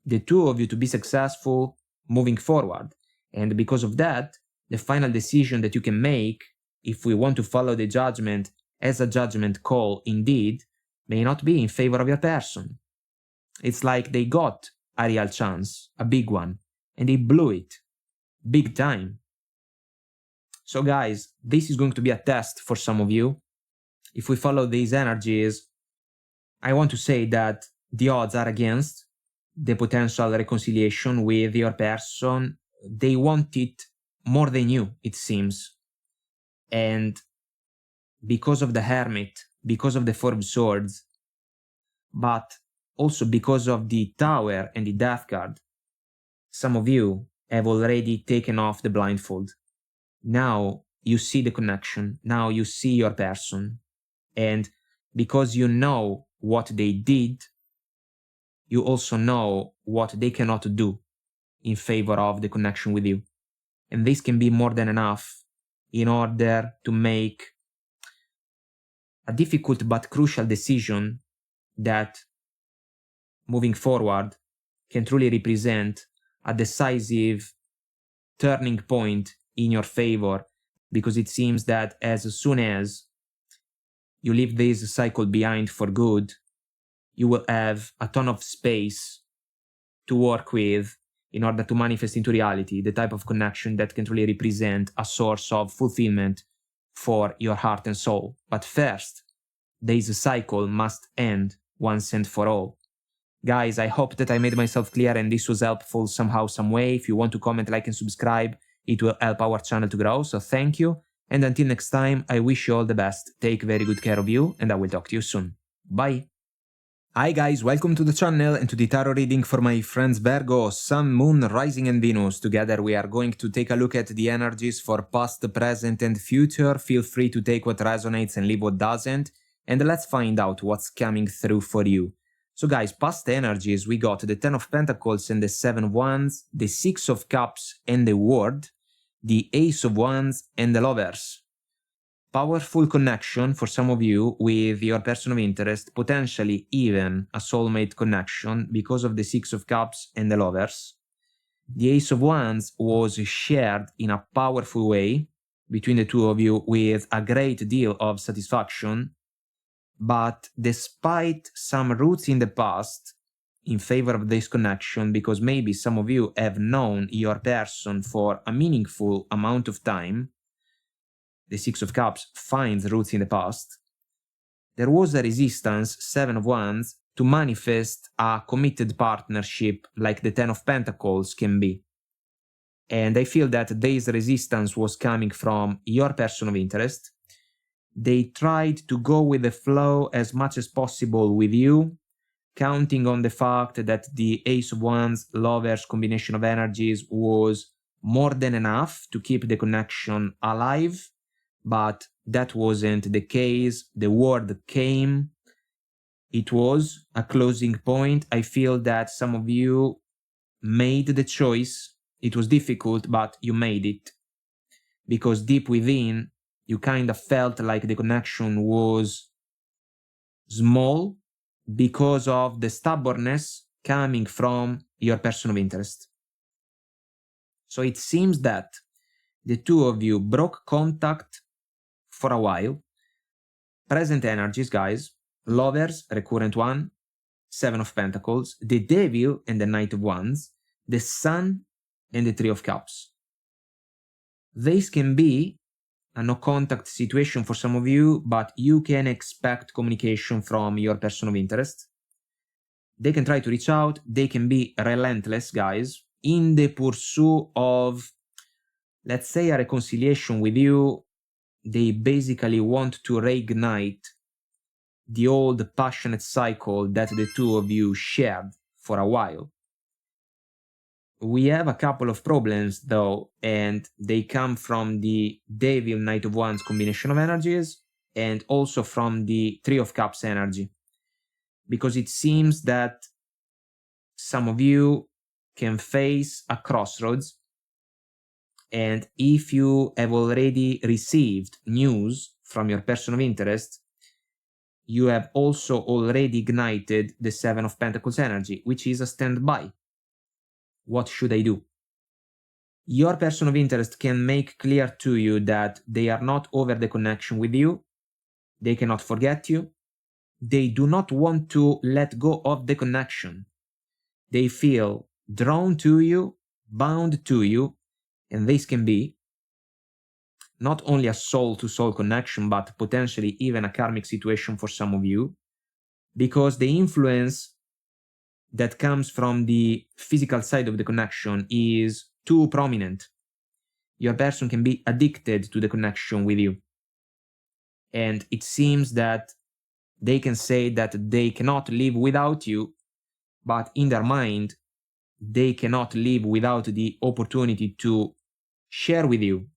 the two of you to be successful moving forward. And because of that, the final decision that you can make, if we want to follow the judgment as a judgment call indeed, may not be in favor of your person. It's like they got a real chance, a big one, and they blew it, big time. So guys, this is going to be a test for some of you. If we follow these energies, I want to say that the odds are against the potential reconciliation with your person. They want it more than you, it seems. and because of the Hermit, because of the Four of Swords, but also because of the Tower and the Death card, some of you have already taken off the blindfold. Now you see the connection, now you see your person, and because you know what they did, you also know what they cannot do in favor of the connection with you. And this can be more than enough in order to make a difficult but crucial decision that, moving forward, can truly represent a decisive turning point in your favor, because it seems that as soon as you leave this cycle behind for good, you will have a ton of space to work with in order to manifest into reality the type of connection that can truly represent a source of fulfillment for your heart and soul. But first, this cycle must end once and for all. Guys, I hope that I made myself clear and this was helpful somehow, some way. If you want to comment, like, and subscribe, it will help our channel to grow, so thank you. And until next time, I wish you all the best. Take very good care of you, and I will talk to you soon. Bye! Hi guys, welcome to the channel and to the tarot reading for my friends Virgo, Sun, Moon, Rising and Venus. Together we are going to take a look at the energies for past, present and future. Feel free to take what resonates and leave what doesn't. And let's find out what's coming through for you. So guys, past energies, we got the Ten of Pentacles and the Seven of Wands, the Six of Cups and the World, the Ace of Wands and the Lovers. Powerful connection for some of you with your person of interest, potentially even a soulmate connection because of the Six of Cups and the Lovers. The Ace of Wands was shared in a powerful way between the two of you with a great deal of satisfaction. But despite some roots in the past in favor of this connection, because maybe some of you have known your person for a meaningful amount of time, the Six of Cups finds roots in the past, there was a resistance, Seven of Wands, to manifest a committed partnership like the Ten of Pentacles can be. And I feel that this resistance was coming from your person of interest. They tried to go with the flow as much as possible with you, counting on the fact that the Ace of Wands, Lovers combination of energies was more than enough to keep the connection alive, but that wasn't the case. The word came. It was a closing point. I feel that some of you made the choice. It was difficult, but you made it. Because deep within, you kind of felt like the connection was small because of the stubbornness coming from your person of interest. So it seems that the two of you broke contact for a while. Present energies, guys. Lovers, recurrent one. Seven of Pentacles. The Devil and the Knight of Wands. The Sun and the Three of Cups. This can be a no-contact situation for some of you, but you can expect communication from your person of interest. They can try to reach out. They can be relentless, guys, in the pursuit of, let's say, a reconciliation with you. They basically want to reignite the old passionate cycle that the two of you shared for a while. We have a couple of problems though, and they come from the Devil Knight of Wands combination of energies and also from the Three of Cups energy. Because it seems that some of you can face a crossroads, and if you have already received news from your person of interest, you have also already ignited the Seven of Pentacles energy, which is a standby. What should I do? Your person of interest can make clear to you that they are not over the connection with you. They cannot forget you. They do not want to let go of the connection. They feel drawn to you, bound to you, and this can be not only a soul-to-soul connection, but potentially even a karmic situation for some of you, because the influence that comes from the physical side of the connection is too prominent. your person can be addicted to the connection with you. And it seems that they can say that they cannot live without you, but in their mind, they cannot live without the opportunity to share with you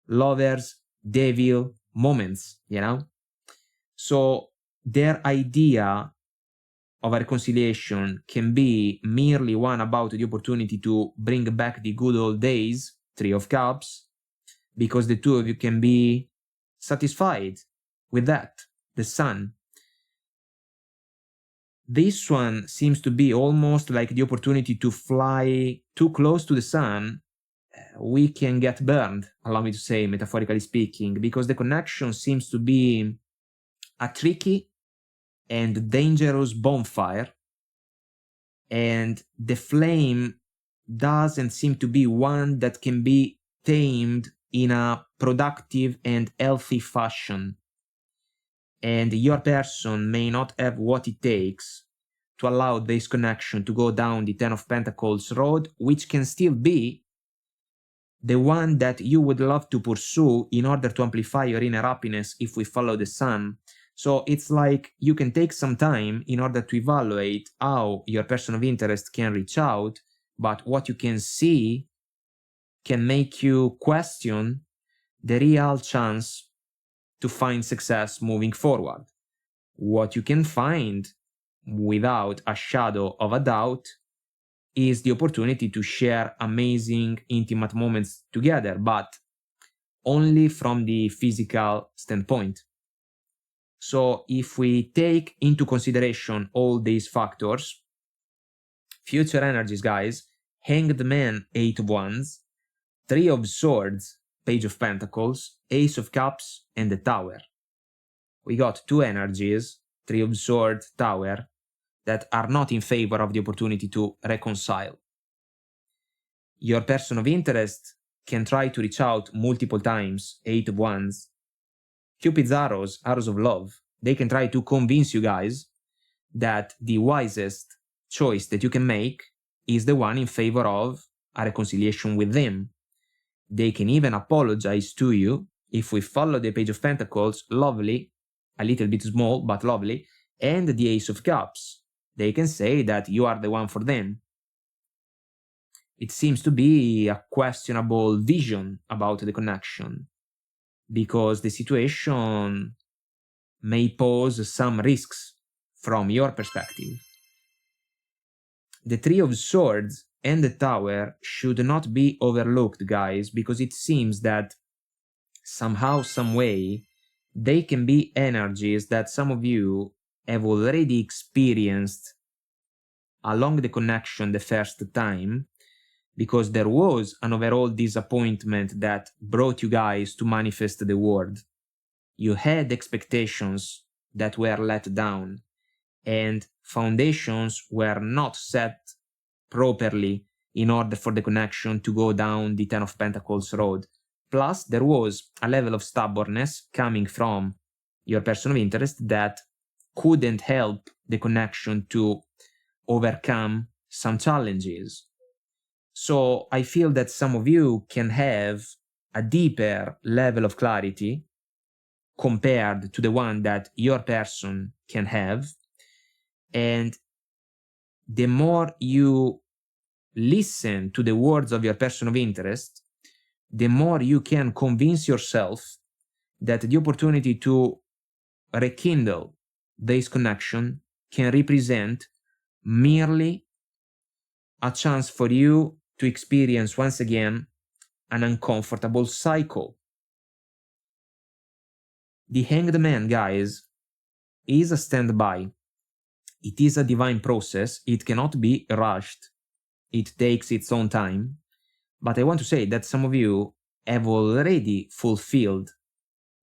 lovers, devil moments, you know? So their idea of a reconciliation can be merely one about the opportunity to bring back the good old days, Three of Cups, because the two of you can be satisfied with that, the Sun. This one seems to be almost like the opportunity to fly too close to the Sun. We can get burned, allow me to say, metaphorically speaking, because the connection seems to be a tricky and dangerous bonfire, and the flame doesn't seem to be one that can be tamed in a productive and healthy fashion. And your person may not have what it takes to allow this connection to go down the Ten of Pentacles road, which can still be the one that you would love to pursue in order to amplify your inner happiness if we follow the Sun. So it's like you can take some time in order to evaluate how your person of interest can reach out, but what you can see can make you question the real chance to find success moving forward. What you can find, without a shadow of a doubt, is the opportunity to share amazing, intimate moments together, but only from the physical standpoint. So if we take into consideration all these factors, future energies, guys, Hanged Man, 8 of Wands, 3 of Swords, Page of Pentacles, Ace of Cups, and the Tower. We got two energies, 3 of Swords, Tower, that are not in favor of the opportunity to reconcile. Your person of interest can try to reach out multiple times, 8 of Wands. Cupid's arrows, arrows of love, they can try to convince you guys that the wisest choice that you can make is the one in favor of a reconciliation with them. They can even apologize to you if we follow the Page of Pentacles, lovely, a little bit small, but lovely, and the Ace of Cups. They can say that you are the one for them. It seems to be a questionable vision about the connection, because the situation may pose some risks from your perspective. The 3 of Swords and the Tower should not be overlooked, guys, because it seems that somehow, some way, they can be energies that some of you have already experienced along the connection the first time, because there was an overall disappointment that brought you guys to manifest the word. You had expectations that were let down, and foundations were not set properly in order for the connection to go down the Ten of Pentacles road. Plus, there was a level of stubbornness coming from your person of interest that couldn't help the connection to overcome some challenges. So I feel that some of you can have a deeper level of clarity compared to the one that your person can have. And the more you listen to the words of your person of interest, the more you can convince yourself that the opportunity to rekindle this connection can represent merely a chance for you to experience once again an uncomfortable cycle. The Hanged Man, guys, is a standby. It is a divine process. It cannot be rushed. It takes its own time. But I want to say that some of you have already fulfilled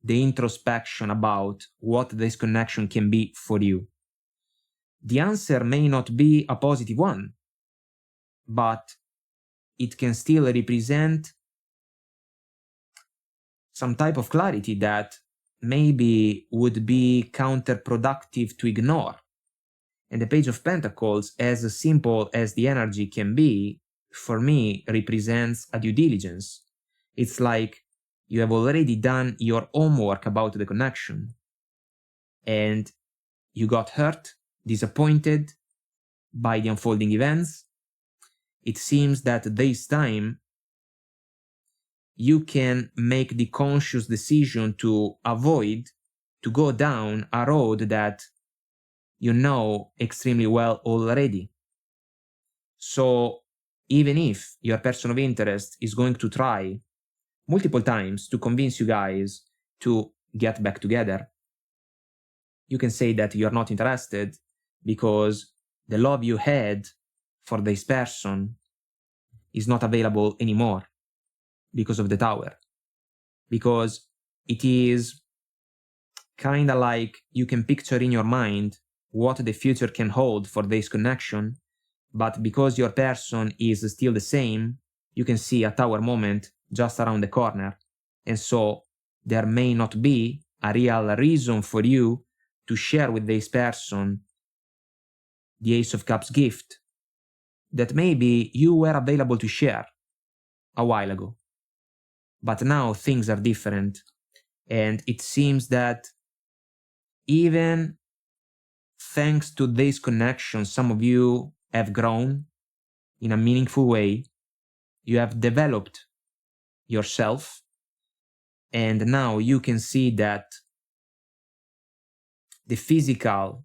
the introspection about what this connection can be for you. The answer may not be a positive one, but it can still represent some type of clarity that maybe would be counterproductive to ignore. And the Page of Pentacles, as simple as the energy can be, for me represents a due diligence. It's like you have already done your homework about the connection, and you got hurt, disappointed by the unfolding events. It seems that this time you can make the conscious decision to avoid to go down a road that you know extremely well already. So even if your person of interest is going to try multiple times to convince you guys to get back together, you can say that you're not interested because the love you had for this person is not available anymore because of the Tower. Because it is kind of like you can picture in your mind what the future can hold for this connection, but because your person is still the same, you can see a Tower moment just around the corner. And so there may not be a real reason for you to share with this person the Ace of Cups gift that maybe you were available to share a while ago. But now things are different, and it seems that even thanks to this connection, some of you have grown in a meaningful way. You have developed yourself, and now you can see that the physical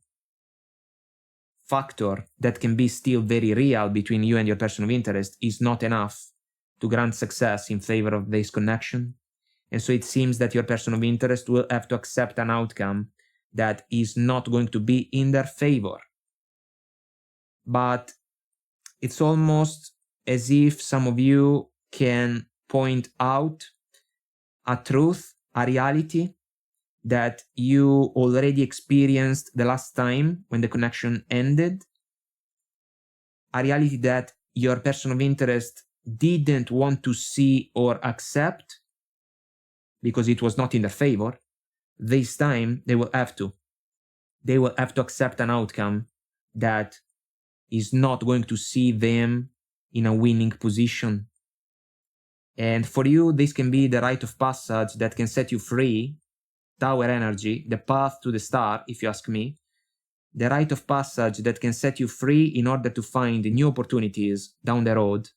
factor that can be still very real between you and your person of interest is not enough to grant success in favor of this connection. And so it seems that your person of interest will have to accept an outcome that is not going to be in their favor. But it's almost as if some of you can point out a truth, a reality that you already experienced the last time when the connection ended, a reality that your person of interest didn't want to see or accept because it was not in their favor. This time they will have to. They will have to accept an outcome that is not going to see them in a winning position. And for you, this can be the rite of passage that can set you free. Tower energy, the path to the star, if you ask me. The rite of passage that can set you free in order to find new opportunities down the road.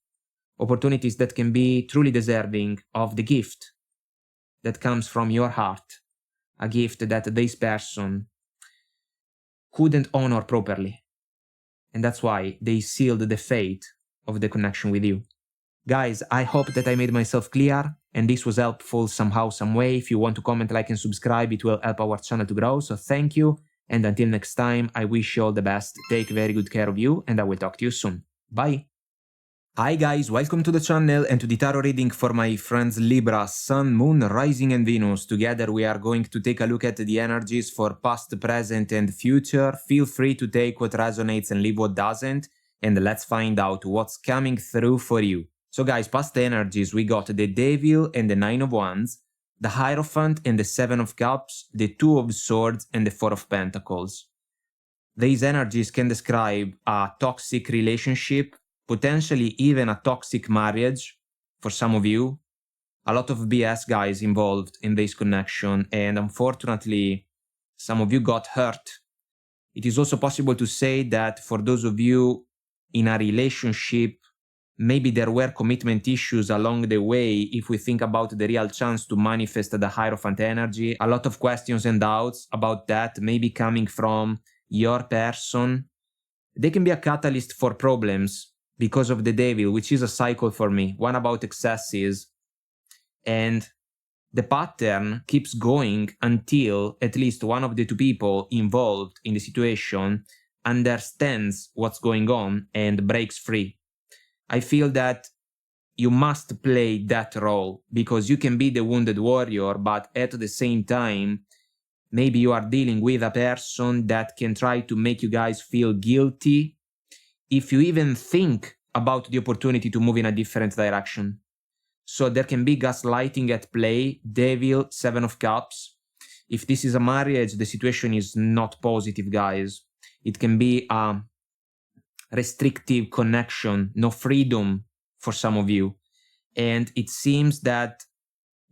Opportunities that can be truly deserving of the gift that comes from your heart. A gift that this person couldn't honor properly. And that's why they sealed the fate of the connection with you. Guys, I hope that I made myself clear and this was helpful somehow, some way. If you want to comment, like, and subscribe, it will help our channel to grow. So thank you. And until next time, I wish you all the best. Take very good care of you and I will talk to you soon. Bye. Hi guys, welcome to the channel and to the tarot reading for my friends Libra, Sun, Moon, Rising and Venus. Together we are going to take a look at the energies for past, present and future. Feel free to take what resonates and leave what doesn't. And let's find out what's coming through for you. So guys, past energies, we got the Devil and the Nine of Wands, the Hierophant and the Seven of Cups, the Two of Swords and the Four of Pentacles. These energies can describe a toxic relationship, potentially even a toxic marriage for some of you. A lot of BS guys involved in this connection, and unfortunately, some of you got hurt. It is also possible to say that for those of you in a relationship, maybe there were commitment issues along the way. If we think about the real chance to manifest the Hierophant energy, a lot of questions and doubts about that maybe coming from your person. They can be a catalyst for problems because of the Devil, which is a cycle for me, one about excesses. And the pattern keeps going until at least one of the two people involved in the situation understands what's going on and breaks free. I feel that you must play that role because you can be the wounded warrior, but at the same time, maybe you are dealing with a person that can try to make you guys feel guilty if you even think about the opportunity to move in a different direction. So there can be gaslighting at play, Devil, Seven of Cups. If this is a marriage, the situation is not positive, guys. It can be a restrictive connection, no freedom for some of you. And it seems that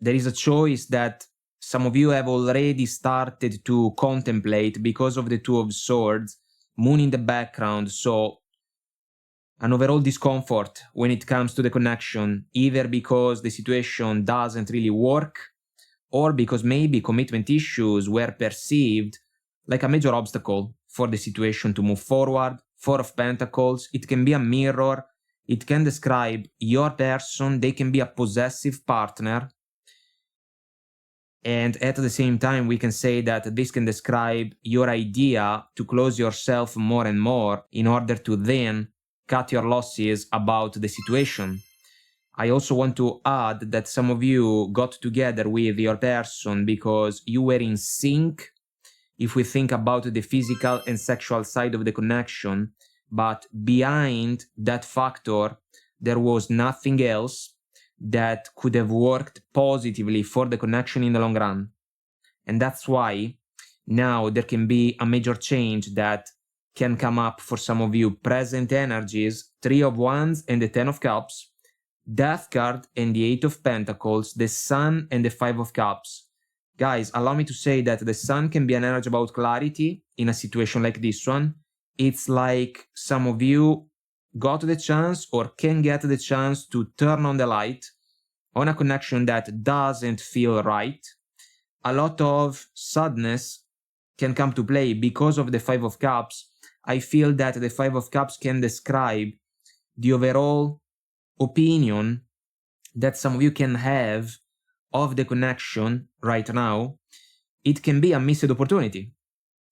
there is a choice that some of you have already started to contemplate because of the Two of Swords, Moon in the background. So an overall discomfort when it comes to the connection, either because the situation doesn't really work, or because maybe commitment issues were perceived like a major obstacle for the situation to move forward. Four of Pentacles, it can be a mirror, it can describe your person, they can be a possessive partner. And at the same time, we can say that this can describe your idea to close yourself more and more in order to then cut your losses about the situation. I also want to add that some of you got together with your person because you were in sync, if we think about the physical and sexual side of the connection, but behind that factor, there was nothing else that could have worked positively for the connection in the long run. And that's why now there can be a major change that can come up for some of you. Present energies, Three of Wands and the Ten of Cups, Death card and the Eight of Pentacles, the Sun and the Five of Cups. Guys, allow me to say that the Sun can be an energy about clarity in a situation like this one. It's like some of you got the chance or can get the chance to turn on the light on a connection that doesn't feel right. A lot of sadness can come to play because of the Five of Cups. I feel that the Five of Cups can describe the overall opinion that some of you can have of the connection right now. It can be a missed opportunity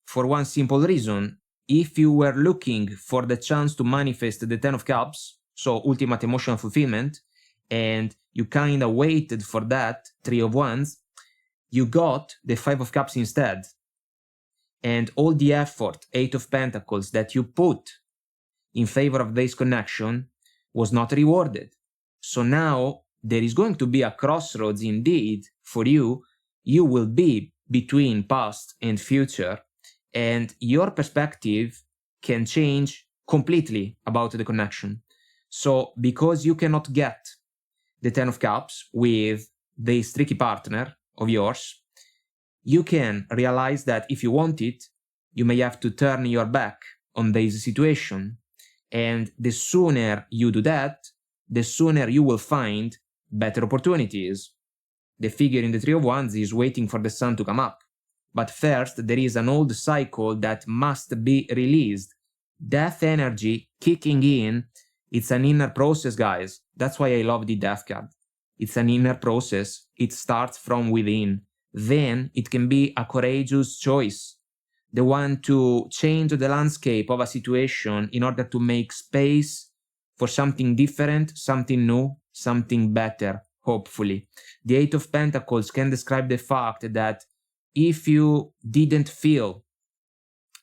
for one simple reason. If you were looking for the chance to manifest the Ten of Cups, so ultimate emotional fulfillment, and you kind of waited for that Three of Wands, you got the Five of Cups instead. And all the effort, Eight of Pentacles, that you put in favor of this connection was not rewarded. So now there is going to be a crossroads indeed for you. You will be between past and future, and your perspective can change completely about the connection. So because you cannot get the Ten of Cups with this tricky partner of yours, you can realize that if you want it, you may have to turn your back on this situation. And the sooner you do that, the sooner you will find better opportunities. The figure in the Three of Wands is waiting for the sun to come up. But first, there is an old cycle that must be released. Death energy kicking in. It's an inner process, guys. That's why I love the Death card. It's an inner process. It starts from within. Then it can be a courageous choice. The one to change the landscape of a situation in order to make space for something different, something new, something better, hopefully. The Eight of Pentacles can describe the fact that if you didn't feel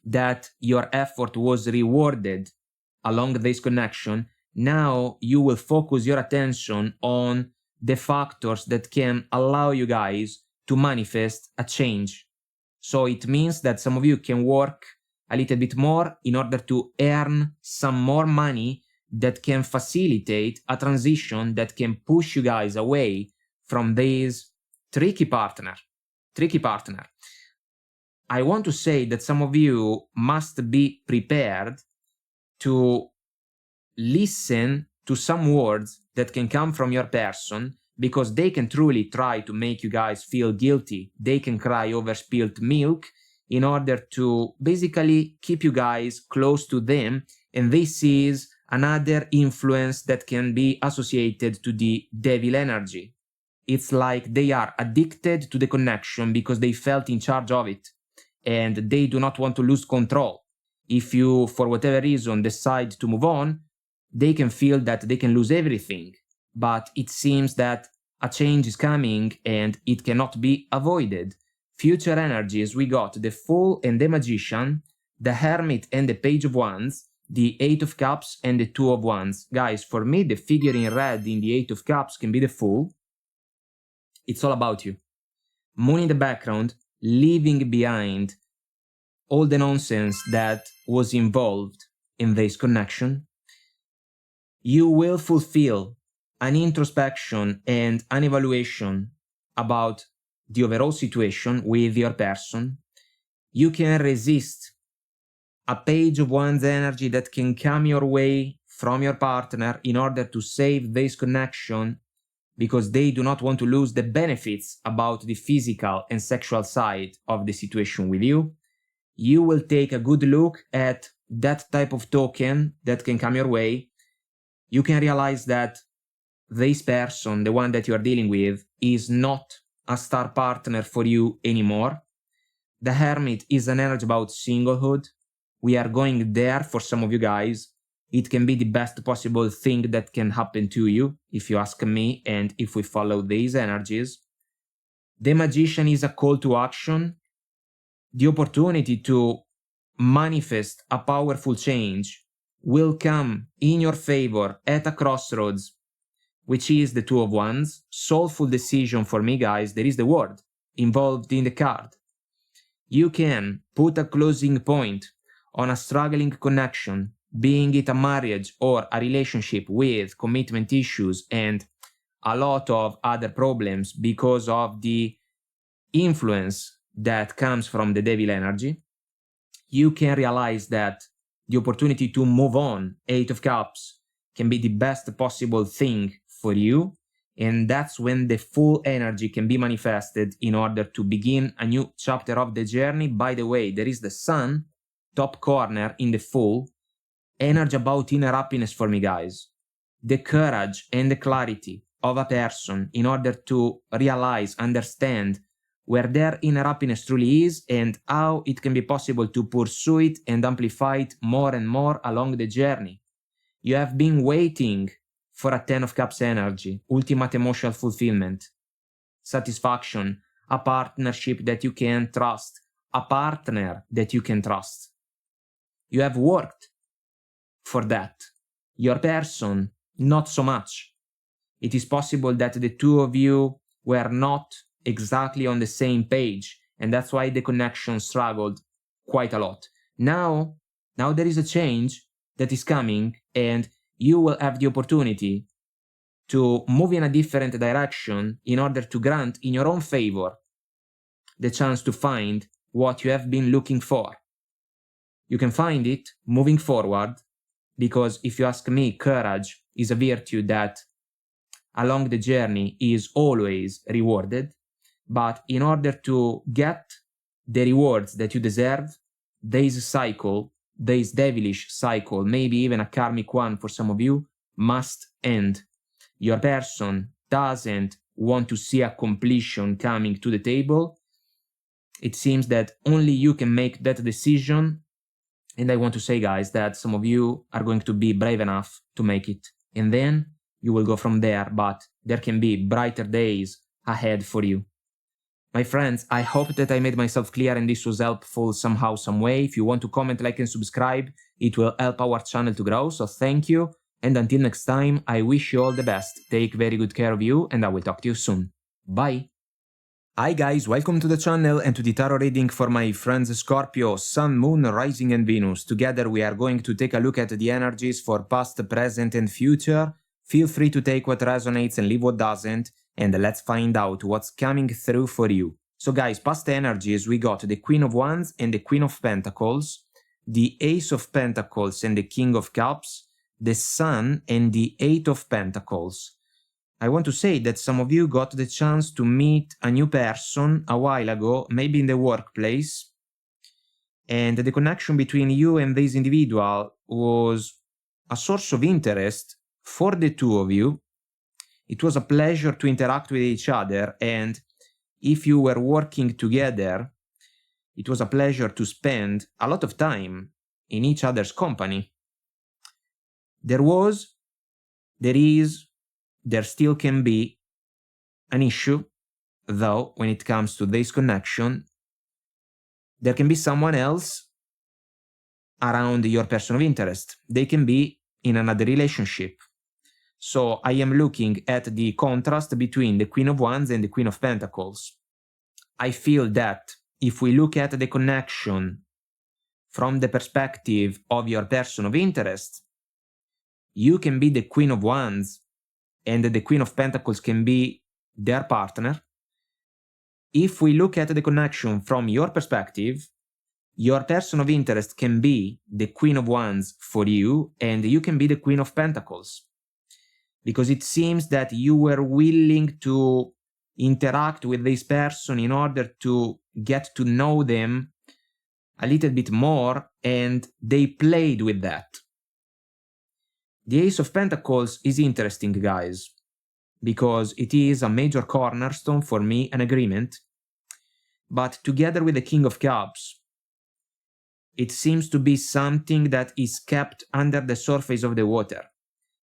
that your effort was rewarded along this connection, now you will focus your attention on the factors that can allow you guys to manifest a change. So it means that some of you can work a little bit more in order to earn some more money that can facilitate a transition that can push you guys away from this tricky partner. I want to say that some of you must be prepared to listen to some words that can come from your person, because they can truly try to make you guys feel guilty. They can cry over spilled milk in order to basically keep you guys close to them. And this is another influence that can be associated to the devil energy. It's like they are addicted to the connection because they felt in charge of it, and they do not want to lose control. If you, for whatever reason, decide to move on, they can feel that they can lose everything. But it seems that a change is coming and it cannot be avoided. Future energies, we got the Fool and the Magician, the Hermit and the Page of Wands, the Eight of Cups and the Two of Wands. Guys, for me, the figure in red in the Eight of Cups can be the Fool. It's all about you. Moon in the background, leaving behind all the nonsense that was involved in this connection. You will fulfill an introspection and an evaluation about the overall situation with your person, you can resist a page of one's energy that can come your way from your partner in order to save this connection because they do not want to lose the benefits about the physical and sexual side of the situation with you. You will take a good look at that type of token that can come your way. You can realize that this person, the one that you are dealing with, is not a star partner for you anymore. The Hermit is an energy about singlehood. We are going there for some of you guys. It can be the best possible thing that can happen to you, if you ask me, and if we follow these energies. The Magician is a call to action. The opportunity to manifest a powerful change will come in your favor at a crossroads, which is the Two of Wands. Soulful decision for me, guys. There is the word involved in the card. You can put a closing point on a struggling connection, being it a marriage or a relationship with commitment issues and a lot of other problems because of the influence that comes from the devil energy. You can realize that the opportunity to move on, Eight of Cups, can be the best possible thing for you, and that's when the full energy can be manifested in order to begin a new chapter of the journey. By the way, there is the Sun, top corner in the full, energy about inner happiness for me, guys. The courage and the clarity of a person in order to realize, understand where their inner happiness truly is and how it can be possible to pursue it and amplify it more and more along the journey. You have been waiting for a Ten of Cups energy, ultimate emotional fulfillment, satisfaction, a partnership that you can trust, a partner that you can trust. You have worked for that. Your person, not so much. It is possible that the two of you were not exactly on the same page, and that's why the connection struggled quite a lot. Now there is a change that is coming, and you will have the opportunity to move in a different direction in order to grant in your own favor the chance to find what you have been looking for. You can find it moving forward, because if you ask me, courage is a virtue that along the journey is always rewarded. But in order to get the rewards that you deserve, this cycle, this devilish cycle, maybe even a karmic one for some of you, must end. Your person doesn't want to see a completion coming to the table. It seems that only you can make that decision. And I want to say, guys, that some of you are going to be brave enough to make it. And then you will go from there, but there can be brighter days ahead for you. My friends, I hope that I made myself clear and this was helpful somehow, some way. If you want to comment, like, and subscribe, it will help our channel to grow, so thank you. And until next time, I wish you all the best. Take very good care of you, and I will talk to you soon. Bye! Hi guys, welcome to the channel and to the tarot reading for my friends Scorpio, Sun, Moon, Rising and Venus. Together we are going to take a look at the energies for past, present and future. Feel free to take what resonates and leave what doesn't, and let's find out what's coming through for you. So guys, past energies, we got the Queen of Wands and the Queen of Pentacles, the Ace of Pentacles and the King of Cups, the Sun and the Eight of Pentacles. I want to say that some of you got the chance to meet a new person a while ago, maybe in the workplace, and the connection between you and this individual was a source of interest for the two of you. It was a pleasure to interact with each other, and if you were working together, it was a pleasure to spend a lot of time in each other's company. There was, there is, there still can be an issue, though, when it comes to this connection. There can be someone else around your person of interest. They can be in another relationship. So I am looking at the contrast between the Queen of Wands and the Queen of Pentacles. I feel that if we look at the connection from the perspective of your person of interest, you can be the Queen of Wands and the Queen of Pentacles can be their partner. If we look at the connection from your perspective, your person of interest can be the Queen of Wands for you, and you can be the Queen of Pentacles. Because it seems that you were willing to interact with this person in order to get to know them a little bit more, and they played with that. The Ace of Pentacles is interesting, guys, because it is a major cornerstone for me, an agreement, but together with the King of Cups, it seems to be something that is kept under the surface of the water.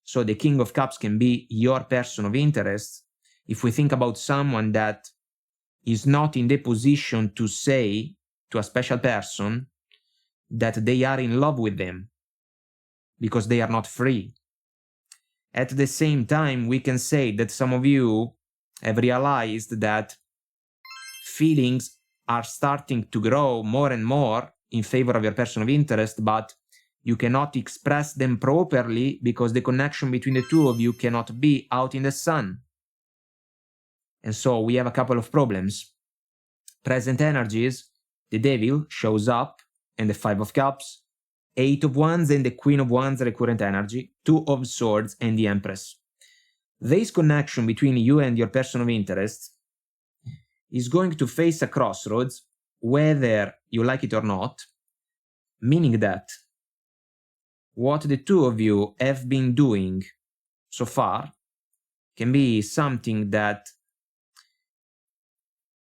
So the King of Cups can be your person of interest if we think about someone that is not in the position to say to a special person that they are in love with them, because they are not free. At the same time, we can say that some of you have realized that feelings are starting to grow more and more in favor of your person of interest, but you cannot express them properly because the connection between the two of you cannot be out in the sun. And so we have a couple of problems. Present energies, the Devil shows up, and the Five of Cups, Eight of Wands and the Queen of Wands recurrent energy, Two of Swords and the Empress. This connection between you and your person of interest is going to face a crossroads, whether you like it or not, meaning that what the two of you have been doing so far can be something that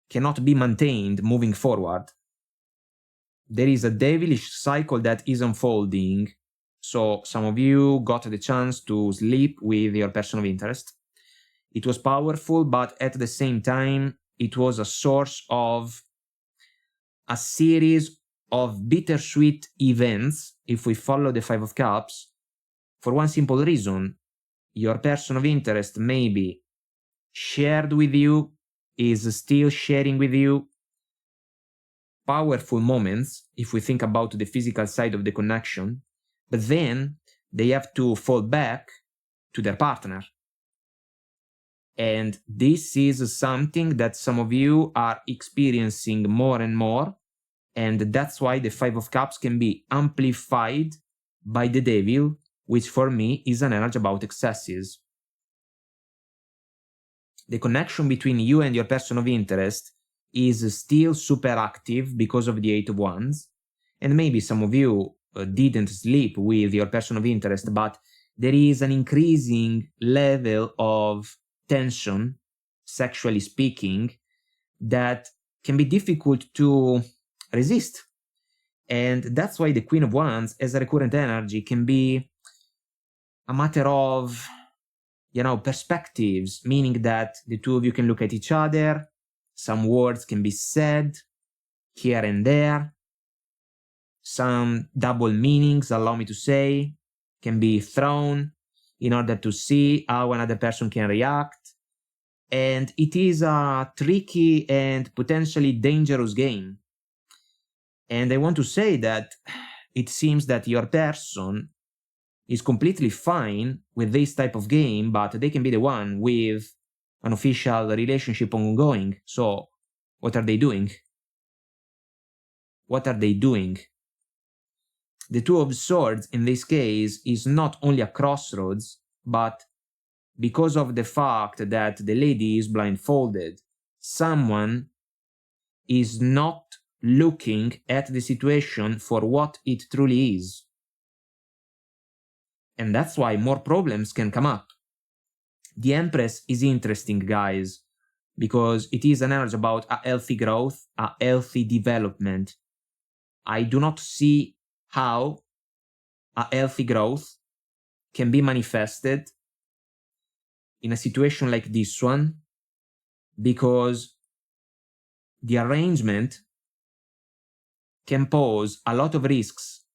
cannot be maintained moving forward. There is a devilish cycle that is unfolding, so some of you got the chance to sleep with your person of interest. It was powerful, but at the same time, it was a source of a series of bittersweet events, if we follow the Five of Cups, for one simple reason. Your person of interest maybe shared with you, is still sharing with you powerful moments, if we think about the physical side of the connection, but then they have to fall back to their partner. And this is something that some of you are experiencing more and more, and that's why the Five of Cups can be amplified by the Devil, which for me is an energy about excesses. The connection between you and your person of interest is still super active because of the Eight of Wands, and maybe some of you didn't sleep with your person of interest, but there is an increasing level of tension, sexually speaking, that can be difficult to resist. And that's why the Queen of Wands as a recurrent energy can be a matter of, perspectives, meaning that the two of you can look at each other, some words can be said here and there, some double meanings, allow me to say, can be thrown in order to see how another person can react. And it is a tricky and potentially dangerous game. And I want to say that it seems that your person is completely fine with this type of game, but they can be the one with an official relationship ongoing. So what are they doing? What are they doing? The Two of Swords in this case is not only a crossroads, but because of the fact that the lady is blindfolded, someone is not looking at the situation for what it truly is. And that's why more problems can come up. The Empress is interesting, guys, because it is an energy about a healthy growth, a healthy development. I do not see how a healthy growth can be manifested in a situation like this one, because the arrangement can pose a lot of risks,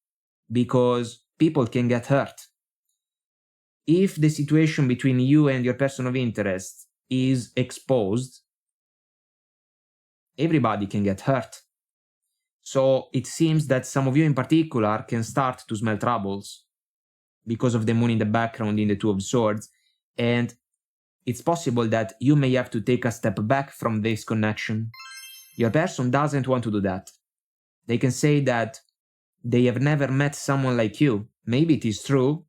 because people can get hurt. If the situation between you and your person of interest is exposed, everybody can get hurt. So it seems that some of you in particular can start to smell troubles because of the moon in the background in the Two of Swords. And it's possible that you may have to take a step back from this connection. Your person doesn't want to do that. They can say that they have never met someone like you. Maybe it is true,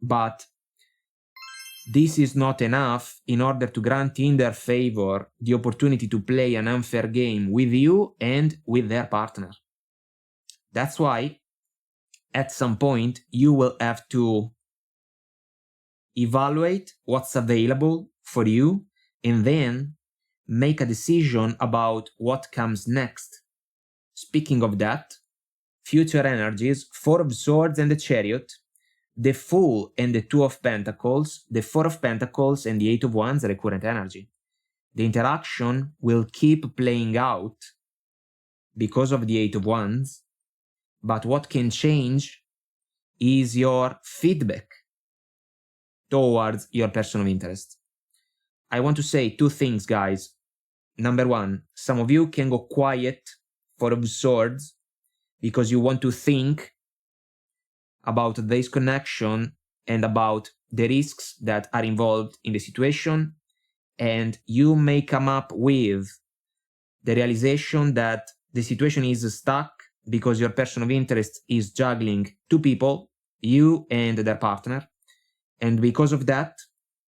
but this is not enough in order to grant in their favor the opportunity to play an unfair game with you and with their partner. That's why, at some point, you will have to evaluate what's available for you and then make a decision about what comes next. Speaking of that, future energies, 4 of Swords and the Chariot, the Fool and the 2 of Pentacles, the 4 of Pentacles and the 8 of Wands, recurrent energy. The interaction will keep playing out because of the 8 of Wands, but what can change is your feedback towards your person of interest. I want to say 2 things, guys. Number 1, some of you can go quiet, 4 of Swords, because you want to think about this connection and about the risks that are involved in the situation, and you may come up with the realization that the situation is stuck because your person of interest is juggling 2 people, you and their partner, and because of that,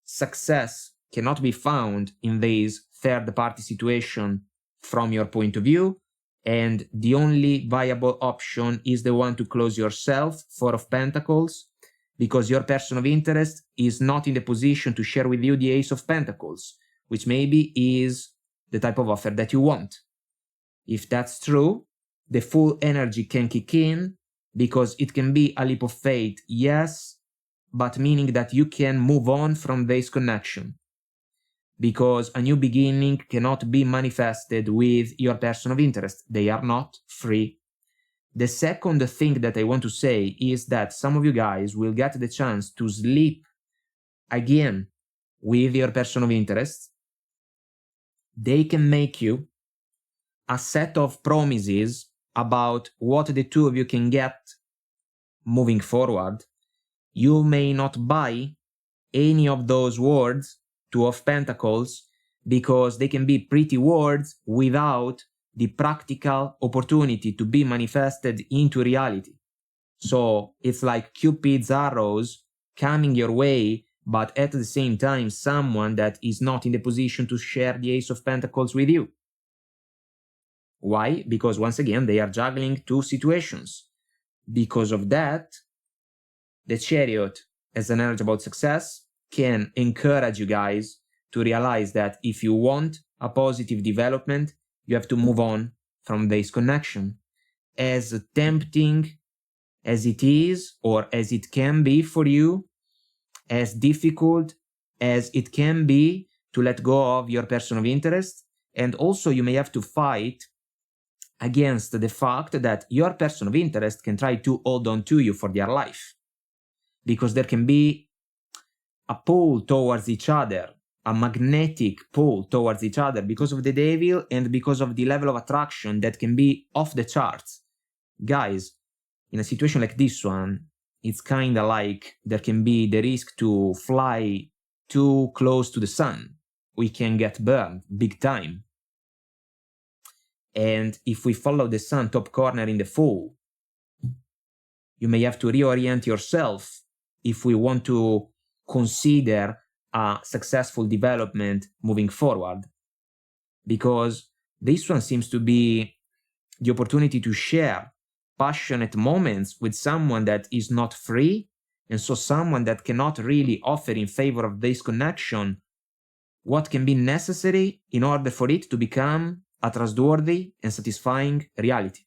success cannot be found in this third-party situation from your point of view, and the only viable option is the one to close yourself, 4 of Pentacles, because your person of interest is not in the position to share with you the Ace of Pentacles, which maybe is the type of offer that you want. If that's true, the Fool energy can kick in, because it can be a leap of faith, yes, but meaning that you can move on from this connection, because a new beginning cannot be manifested with your person of interest. They are not free. The second thing that I want to say is that some of you guys will get the chance to sleep again with your person of interest. They can make you a set of promises about what the 2 of you can get moving forward. You may not buy any of those words, 2 of Pentacles, because they can be pretty words without the practical opportunity to be manifested into reality. So it's like Cupid's arrows coming your way, but at the same time someone that is not in the position to share the Ace of Pentacles with you. Why? Because once again they are juggling 2 situations. Because of that, the Chariot, as an energy about success, can encourage you guys to realize that if you want a positive development, you have to move on from this connection. As tempting as it is, or as it can be for you, as difficult as it can be to let go of your person of interest, and also you may have to fight against the fact that your person of interest can try to hold on to you for their life, because there can be a pull towards each other, a magnetic pull towards each other because of the devil and because of the level of attraction that can be off the charts. Guys, in a situation like this one, it's kind of like there can be the risk to fly too close to the sun. We can get burned big time. And if we follow the sun top corner in the Fool, you may have to reorient yourself if we want to consider a successful development moving forward. Because this one seems to be the opportunity to share passionate moments with someone that is not free, and so someone that cannot really offer in favor of this connection what can be necessary in order for it to become a trustworthy and satisfying reality.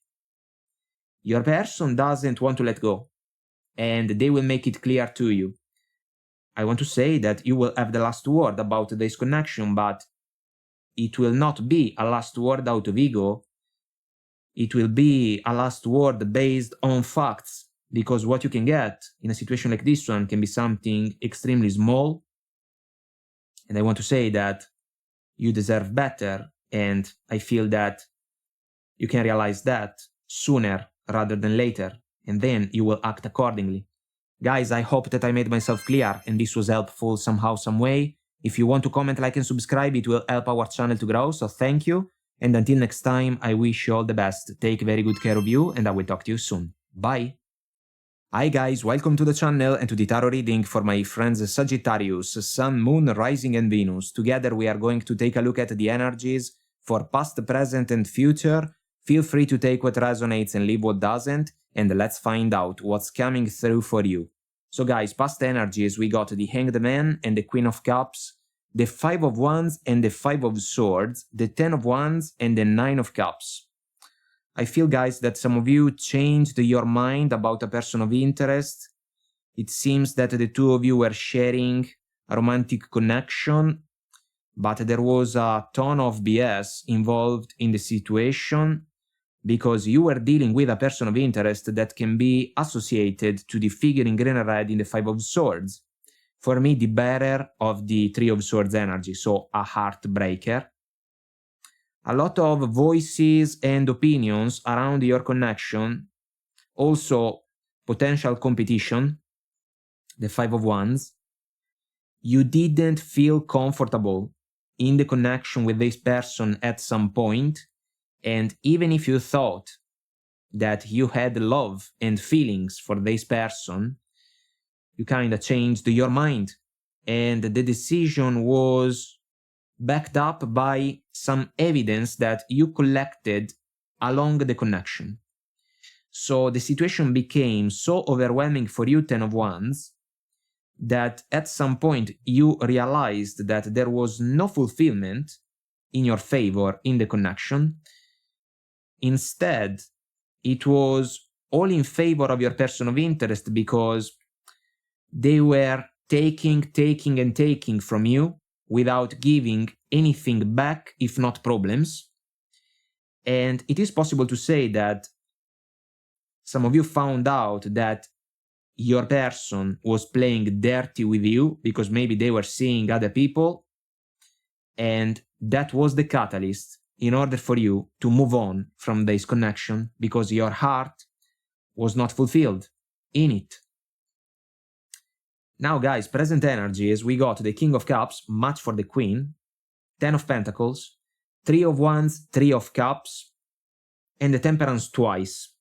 Your person doesn't want to let go, and they will make it clear to you. I want to say that you will have the last word about this connection, but it will not be a last word out of ego. It will be a last word based on facts, because what you can get in a situation like this one can be something extremely small. And I want to say that you deserve better, and I feel that you can realize that sooner rather than later, and then you will act accordingly. Guys, I hope that I made myself clear and this was helpful somehow, some way. If you want to comment, like, and subscribe, it will help our channel to grow, so thank you. And until next time, I wish you all the best. Take very good care of you, and I will talk to you soon. Bye! Hi guys, welcome to the channel and to the tarot reading for my friends Sagittarius, Sun, Moon, Rising and Venus. Together we are going to take a look at the energies for past, present and future. Feel free to take what resonates and leave what doesn't, and let's find out what's coming through for you. So guys, past energies, we got the Hanged Man and the Queen of Cups, the Five of Wands and the Five of Swords, the Ten of Wands and the Nine of Cups. I feel, guys, that some of you changed your mind about a person of interest. It seems that the two of you were sharing a romantic connection, but there was a ton of BS involved in the situation because you were dealing with a person of interest that can be associated to the figure in green and red in the Five of Swords. For me, the bearer of the Three of Swords energy, so a heartbreaker. A lot of voices and opinions around your connection, also potential competition, the Five of Wands. You didn't feel comfortable in the connection with this person at some point, and even if you thought that you had love and feelings for this person, you kind of changed your mind, and the decision was backed up by some evidence that you collected along the connection. So the situation became so overwhelming for you, Ten of Wands, that at some point you realized that there was no fulfillment in your favor in the connection. Instead, it was all in favor of your person of interest because they were taking and taking from you without giving anything back, if not problems. And it is possible to say that some of you found out that your person was playing dirty with you because maybe they were seeing other people, and that was the catalyst in order for you to move on from this connection because your heart was not fulfilled in it. Now guys, present energies, we got the King of Cups, match for the Queen, Ten of Pentacles, Three of Wands, Three of Cups, and the Temperance twice.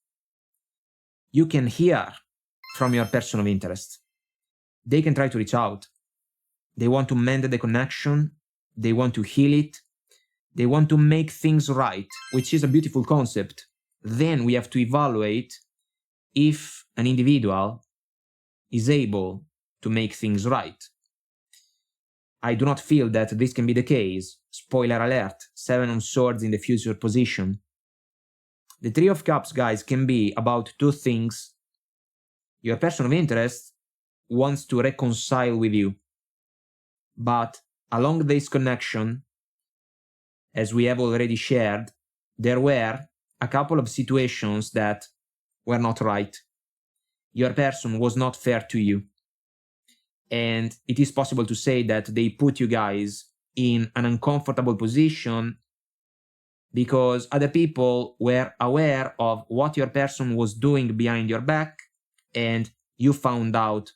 You can hear from your person of interest. They can try to reach out. They want to mend the connection. They want to heal it. They want to make things right, which is a beautiful concept. Then we have to evaluate if an individual is able to make things right. I do not feel that this can be the case. Spoiler alert, Seven of Swords in the future position. The Three of Cups, guys, can be about two things. Your person of interest wants to reconcile with you. But along this connection, as we have already shared, there were a couple of situations that were not right. Your person was not fair to you. And it is possible to say that they put you guys in an uncomfortable position because other people were aware of what your person was doing behind your back, and you found out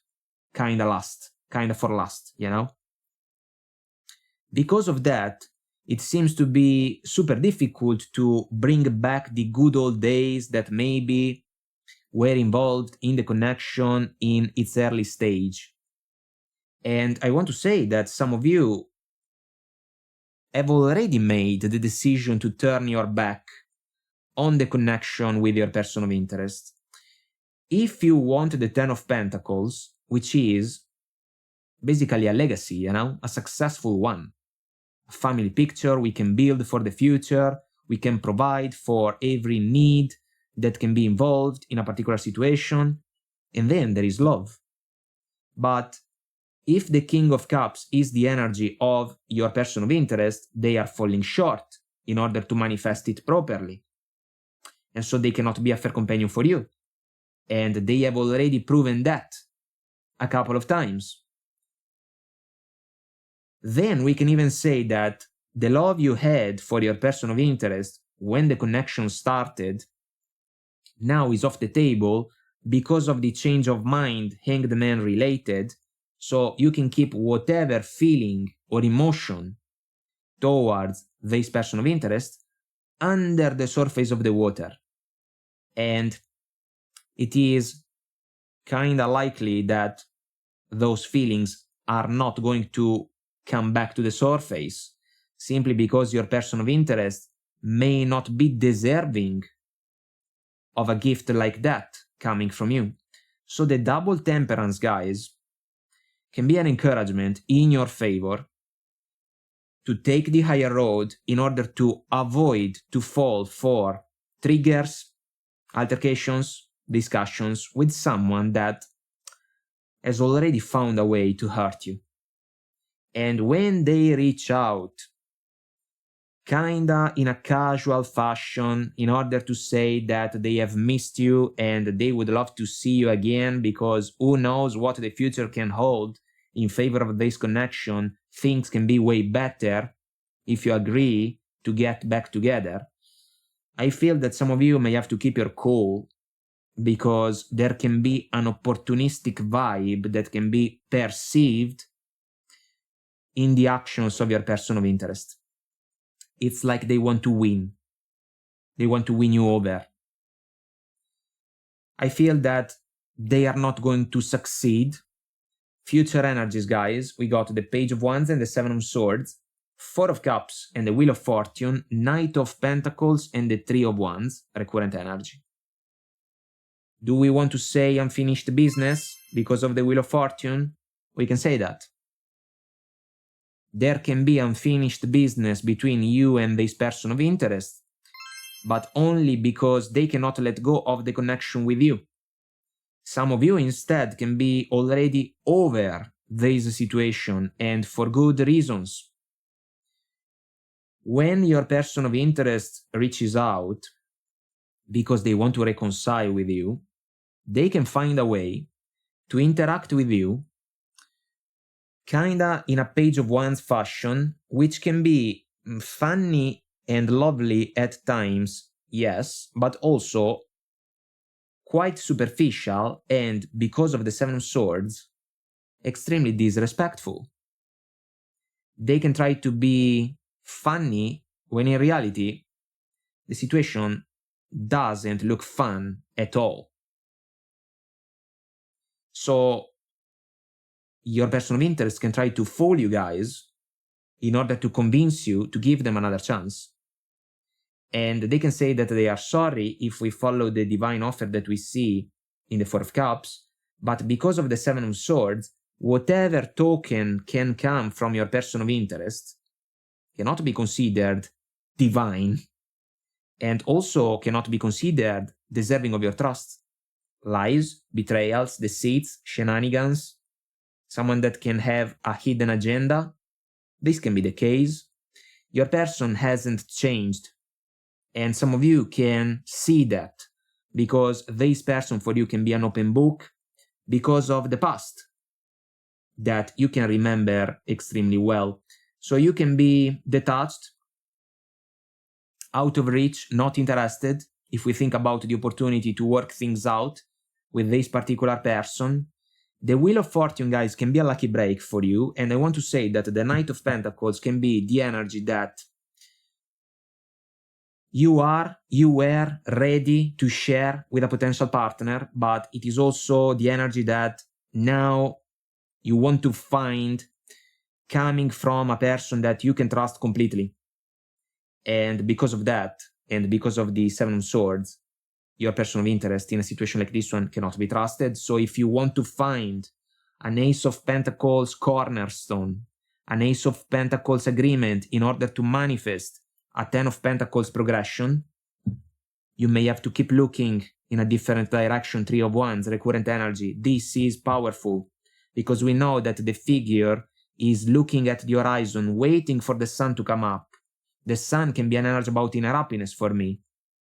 kind of for last, you know? Because of that, it seems to be super difficult to bring back the good old days that maybe were involved in the connection in its early stage. And I want to say that some of you have already made the decision to turn your back on the connection with your person of interest. If you want the Ten of Pentacles, which is basically a legacy, you know, a successful one, a family picture we can build for the future, we can provide for every need that can be involved in a particular situation, and then there is love. But if the King of Cups is the energy of your person of interest, they are falling short in order to manifest it properly. And so they cannot be a fair companion for you. And they have already proven that a couple of times. Then we can even say that the love you had for your person of interest when the connection started now is off the table because of the change of mind Hanged Man related So you can keep whatever feeling or emotion towards this person of interest under the surface of the water. And it is kind of likely that those feelings are not going to come back to the surface simply because your person of interest may not be deserving of a gift like that coming from you. So the double temperance, guys, can be an encouragement in your favor to take the higher road in order to avoid to fall for triggers, altercations, discussions with someone that has already found a way to hurt you. And when they reach out, kinda in a casual fashion, in order to say that they have missed you and they would love to see you again because who knows what the future can hold in favor of this connection, things can be way better if you agree to get back together. I feel that some of you may have to keep your cool because there can be an opportunistic vibe that can be perceived in the actions of your person of interest. It's like they want to win. They want to win you over. I feel that they are not going to succeed. Future energies, guys. We got the Page of Wands and the Seven of Swords, Four of Cups and the Wheel of Fortune, Knight of Pentacles and the Three of Wands, recurrent energy. Do we want to say unfinished business because of the Wheel of Fortune? We can say that. There can be unfinished business between you and this person of interest, but only because they cannot let go of the connection with you. Some of you instead can be already over this situation, and for good reasons. When your person of interest reaches out because they want to reconcile with you, they can find a way to interact with you kinda in a Page of Wands fashion, which can be funny and lovely at times, yes, but also quite superficial and, because of the Seven of Swords, extremely disrespectful. They can try to be funny when in reality the situation doesn't look fun at all. So your person of interest can try to fool you guys in order to convince you to give them another chance. And they can say that they are sorry if we follow the divine offer that we see in the Four of Cups, but because of the Seven of Swords, whatever token can come from your person of interest cannot be considered divine and also cannot be considered deserving of your trust. Lies, betrayals, deceits, shenanigans, someone that can have a hidden agenda, this can be the case. Your person hasn't changed, and some of you can see that because this person for you can be an open book because of the past that you can remember extremely well. So you can be detached, out of reach, not interested, if we think about the opportunity to work things out with this particular person. The Wheel of Fortune, guys, can be a lucky break for you, and I want to say that the Knight of Pentacles can be the energy that you were ready to share with a potential partner, but it is also the energy that now you want to find coming from a person that you can trust completely. And because of that, and because of the Seven of Swords, your person of interest in a situation like this one cannot be trusted. So if you want to find an Ace of Pentacles cornerstone, an Ace of Pentacles agreement in order to manifest a Ten of Pentacles progression, you may have to keep looking in a different direction. Three of Wands, recurrent energy. This is powerful because we know that the figure is looking at the horizon, waiting for the sun to come up. The sun can be an energy about inner happiness for me.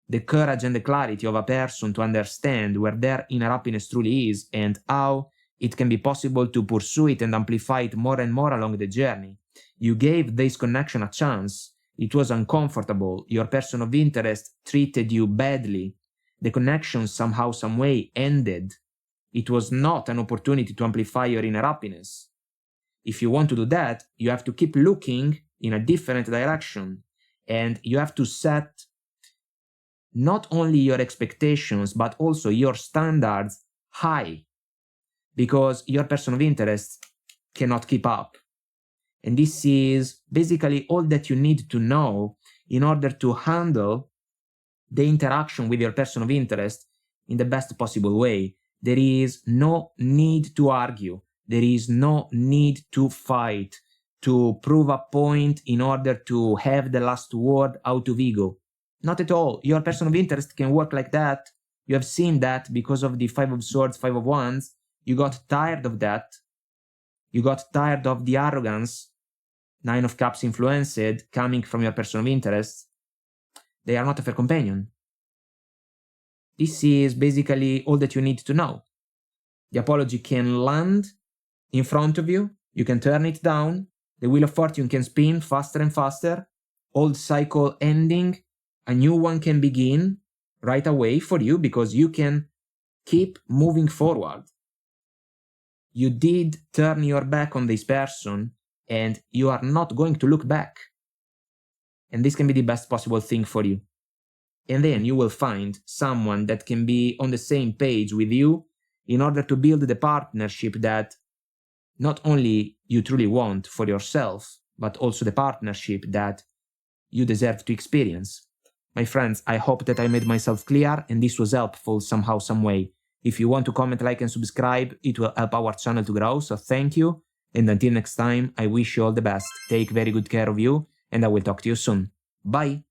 The courage and the clarity of a person to understand where their inner happiness truly is and how it can be possible to pursue it and amplify it more and more along the journey. You gave this connection a chance. It was uncomfortable. Your person of interest treated you badly. The connection somehow, some way ended. It was not an opportunity to amplify your inner happiness. If you want to do that, you have to keep looking in a different direction, and you have to set not only your expectations, but also your standards high, because your person of interest cannot keep up. And this is basically all that you need to know in order to handle the interaction with your person of interest in the best possible way. There is no need to argue. There is no need to fight, to prove a point in order to have the last word out of ego. Not at all. Your person of interest can work like that. You have seen that because of the 5 of Swords, 5 of Wands. You got tired of that. You got tired of the arrogance, 9 of Cups influenced, coming from your person of interest. They are not a fair companion. This is basically all that you need to know. The apology can land in front of you. You can turn it down. The Wheel of Fortune can spin faster and faster. Old cycle ending. A new one can begin right away for you because you can keep moving forward. You did turn your back on this person and you are not going to look back. And this can be the best possible thing for you. And then you will find someone that can be on the same page with you in order to build the partnership that not only you truly want for yourself, but also the partnership that you deserve to experience. My friends, I hope that I made myself clear and this was helpful somehow, some way. If you want to comment, like and subscribe, it will help our channel to grow, so thank you. And until next time, I wish you all the best. Take very good care of you and I will talk to you soon. Bye!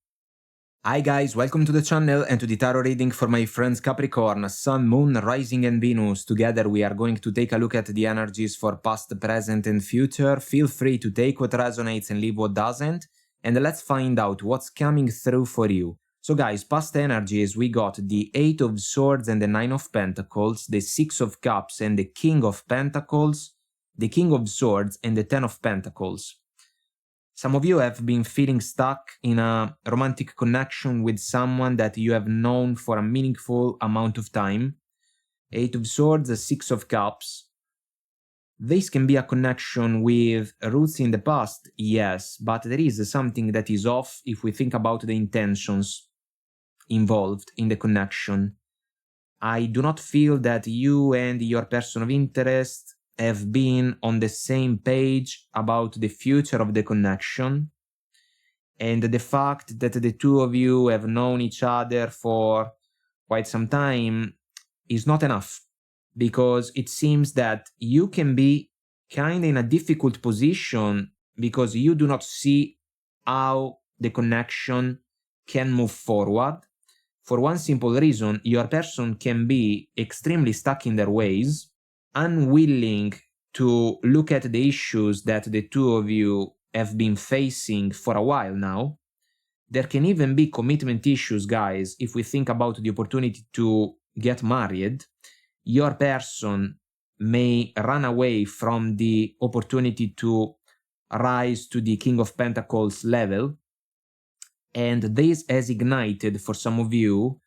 Hi guys, welcome to the channel and to the tarot reading for my friends Capricorn, Sun, Moon, Rising and Venus. Together we are going to take a look at the energies for past, present and future. Feel free to take what resonates and leave what doesn't. And let's find out what's coming through for you. So guys, past energies, we got the 8 of Swords and the 9 of Pentacles, the 6 of Cups and the King of Pentacles, the King of Swords and the 10 of Pentacles. Some of you have been feeling stuck in a romantic connection with someone that you have known for a meaningful amount of time. 8 of Swords, 6 of Cups. This can be a connection with roots in the past, yes, but there is something that is off if we think about the intentions involved in the connection. I do not feel that you and your person of interest have been on the same page about the future of the connection, and the fact that the two of you have known each other for quite some time is not enough, because it seems that you can be kind of in a difficult position because you do not see how the connection can move forward. For one simple reason, your person can be extremely stuck in their ways, unwilling to look at the issues that the two of you have been facing for a while now. There can even be commitment issues, guys, if we think about the opportunity to get married. Your person may run away from the opportunity to rise to the King of Pentacles level, and this has ignited for some of you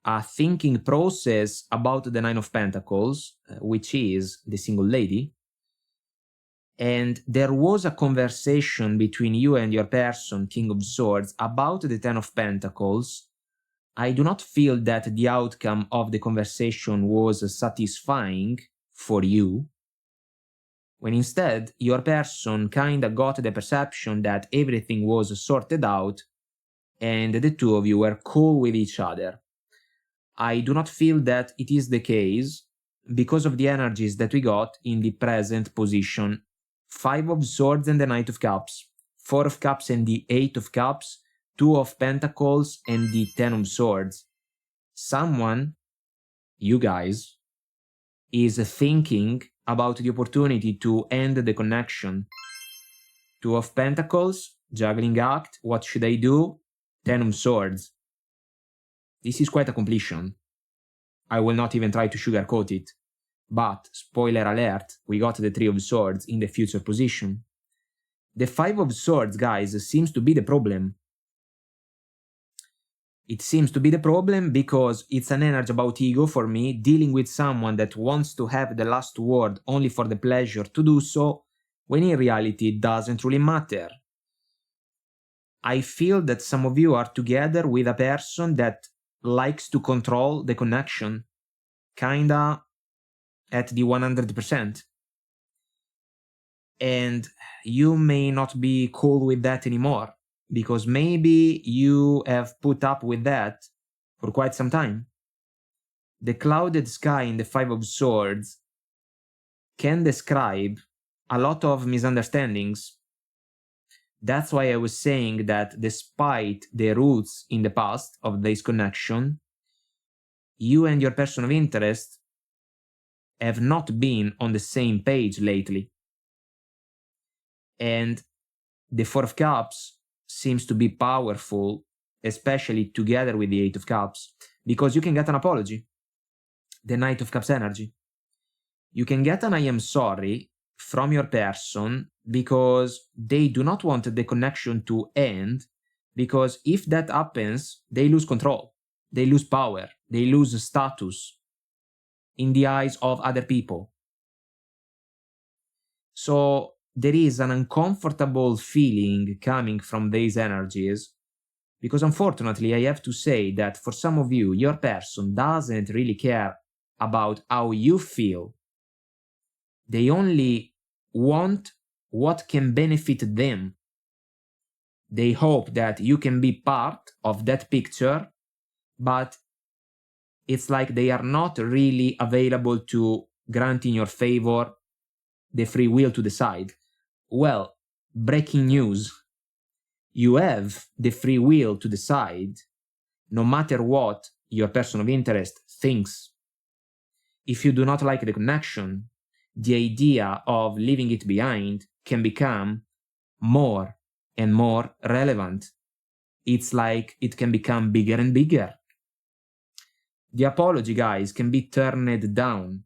a thinking process about the 9 of Pentacles, which is the single lady. And there was a conversation between you and your person, King of Swords, about the 10 of Pentacles. I do not feel that the outcome of the conversation was satisfying for you, when instead your person kinda got the perception that everything was sorted out and the two of you were cool with each other. I do not feel that it is the case because of the energies that we got in the present position. 5 of Swords and the Knight of Cups, 4 of Cups and the 8 of Cups, 2 of Pentacles and the 10 of Swords. Someone, you guys, is thinking about the opportunity to end the connection. 2 of Pentacles, juggling act, what should I do? 10 of Swords. This is quite a completion. I will not even try to sugarcoat it. But, spoiler alert, we got the 3 of Swords in the future position. The 5 of Swords, guys, seems to be the problem. It seems to be the problem because it's an energy about ego for me, dealing with someone that wants to have the last word only for the pleasure to do so, when in reality it doesn't really matter. I feel that some of you are together with a person that likes to control the connection, kinda at the 100%. And you may not be cool with that anymore, because maybe you have put up with that for quite some time. The clouded sky in the Five of Swords can describe a lot of misunderstandings. That's why I was saying that despite the roots in the past of this connection, you and your person of interest have not been on the same page lately. And the Four of Cups seems to be powerful, especially together with the Eight of Cups, because you can get an apology. The Knight of Cups energy. You can get an I am sorry from your person because they do not want the connection to end, because if that happens, they lose control, they lose power, they lose status in the eyes of other people. So there is an uncomfortable feeling coming from these energies, because unfortunately I have to say that for some of you, your person doesn't really care about how you feel. They only want what can benefit them. They hope that you can be part of that picture, but it's like they are not really available to grant in your favor the free will to decide. Well, breaking news. You have the free will to decide, no matter what your person of interest thinks. If you do not like the connection, the idea of leaving it behind can become more and more relevant. It's like it can become bigger and bigger. The apology, guys, can be turned down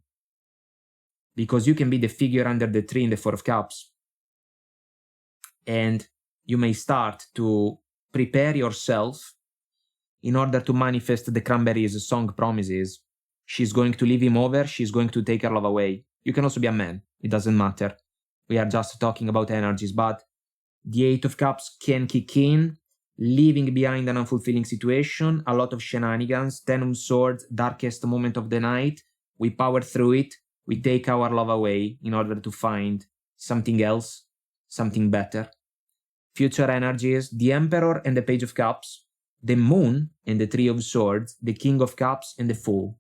because you can be the figure under the tree in the Four of Cups. And you may start to prepare yourself in order to manifest the Cranberries' song promises. She's going to leave him over, she's going to take her love away. You can also be a man, it doesn't matter. We are just talking about energies, but the Eight of Cups can kick in, leaving behind an unfulfilling situation, a lot of shenanigans, Ten of Swords, darkest moment of the night. We power through it, we take our love away in order to find something else, something better. Future energies, the Emperor and the Page of Cups, the Moon and the Three of Swords, the King of Cups and the Fool.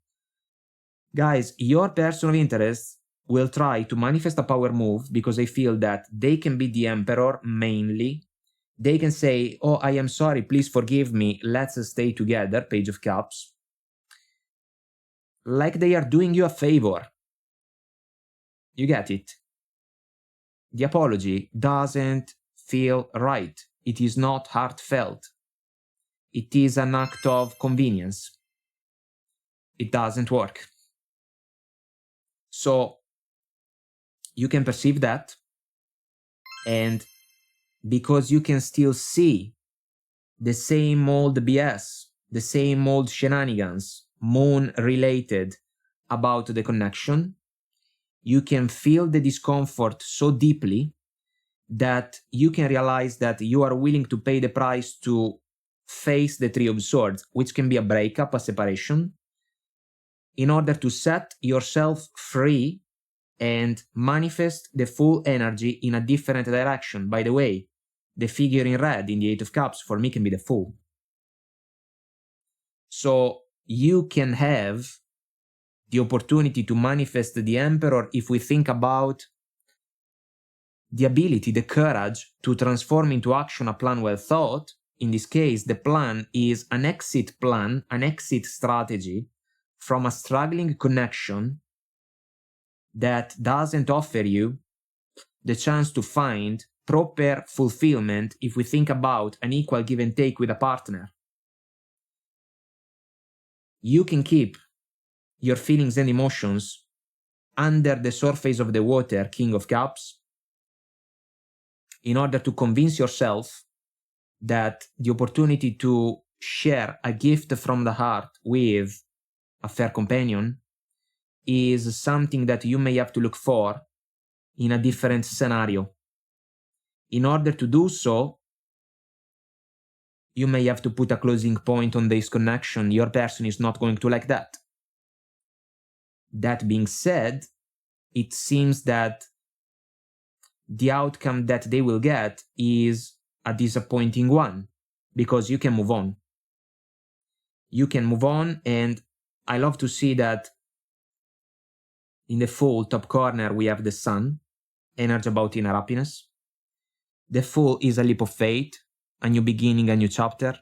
Guys, your person of interest will try to manifest a power move because they feel that they can be the Emperor mainly. They can say, oh, I am sorry, please forgive me, let's stay together, Page of Cups. Like they are doing you a favor. You get it? The apology doesn't feel right. It is not heartfelt. It is an act of convenience. It doesn't work. So you can perceive that, and because you can still see the same old BS, the same old shenanigans, moon related about the connection, you can feel the discomfort so deeply that you can realize that you are willing to pay the price to face the Three of Swords, which can be a breakup, a separation, in order to set yourself free and manifest the full energy in a different direction. By the way, the figure in red in the Eight of Cups for me can be the Fool. So you can have the opportunity to manifest the Emperor if we think about the ability, the courage to transform into action a plan well thought. In this case, the plan is an exit plan, an exit strategy from a struggling connection that doesn't offer you the chance to find proper fulfillment if we think about an equal give and take with a partner. You can keep your feelings and emotions under the surface of the water, King of Cups, in order to convince yourself that the opportunity to share a gift from the heart with a fair companion is something that you may have to look for in a different scenario. In order to do so, you may have to put a closing point on this connection. Your person is not going to like that. That being said, it seems that the outcome that they will get is a disappointing one, because you can move on. You can move on, and I love to see that in the full top corner we have the sun, energy about inner happiness. The Fool is a leap of faith, a new beginning, a new chapter.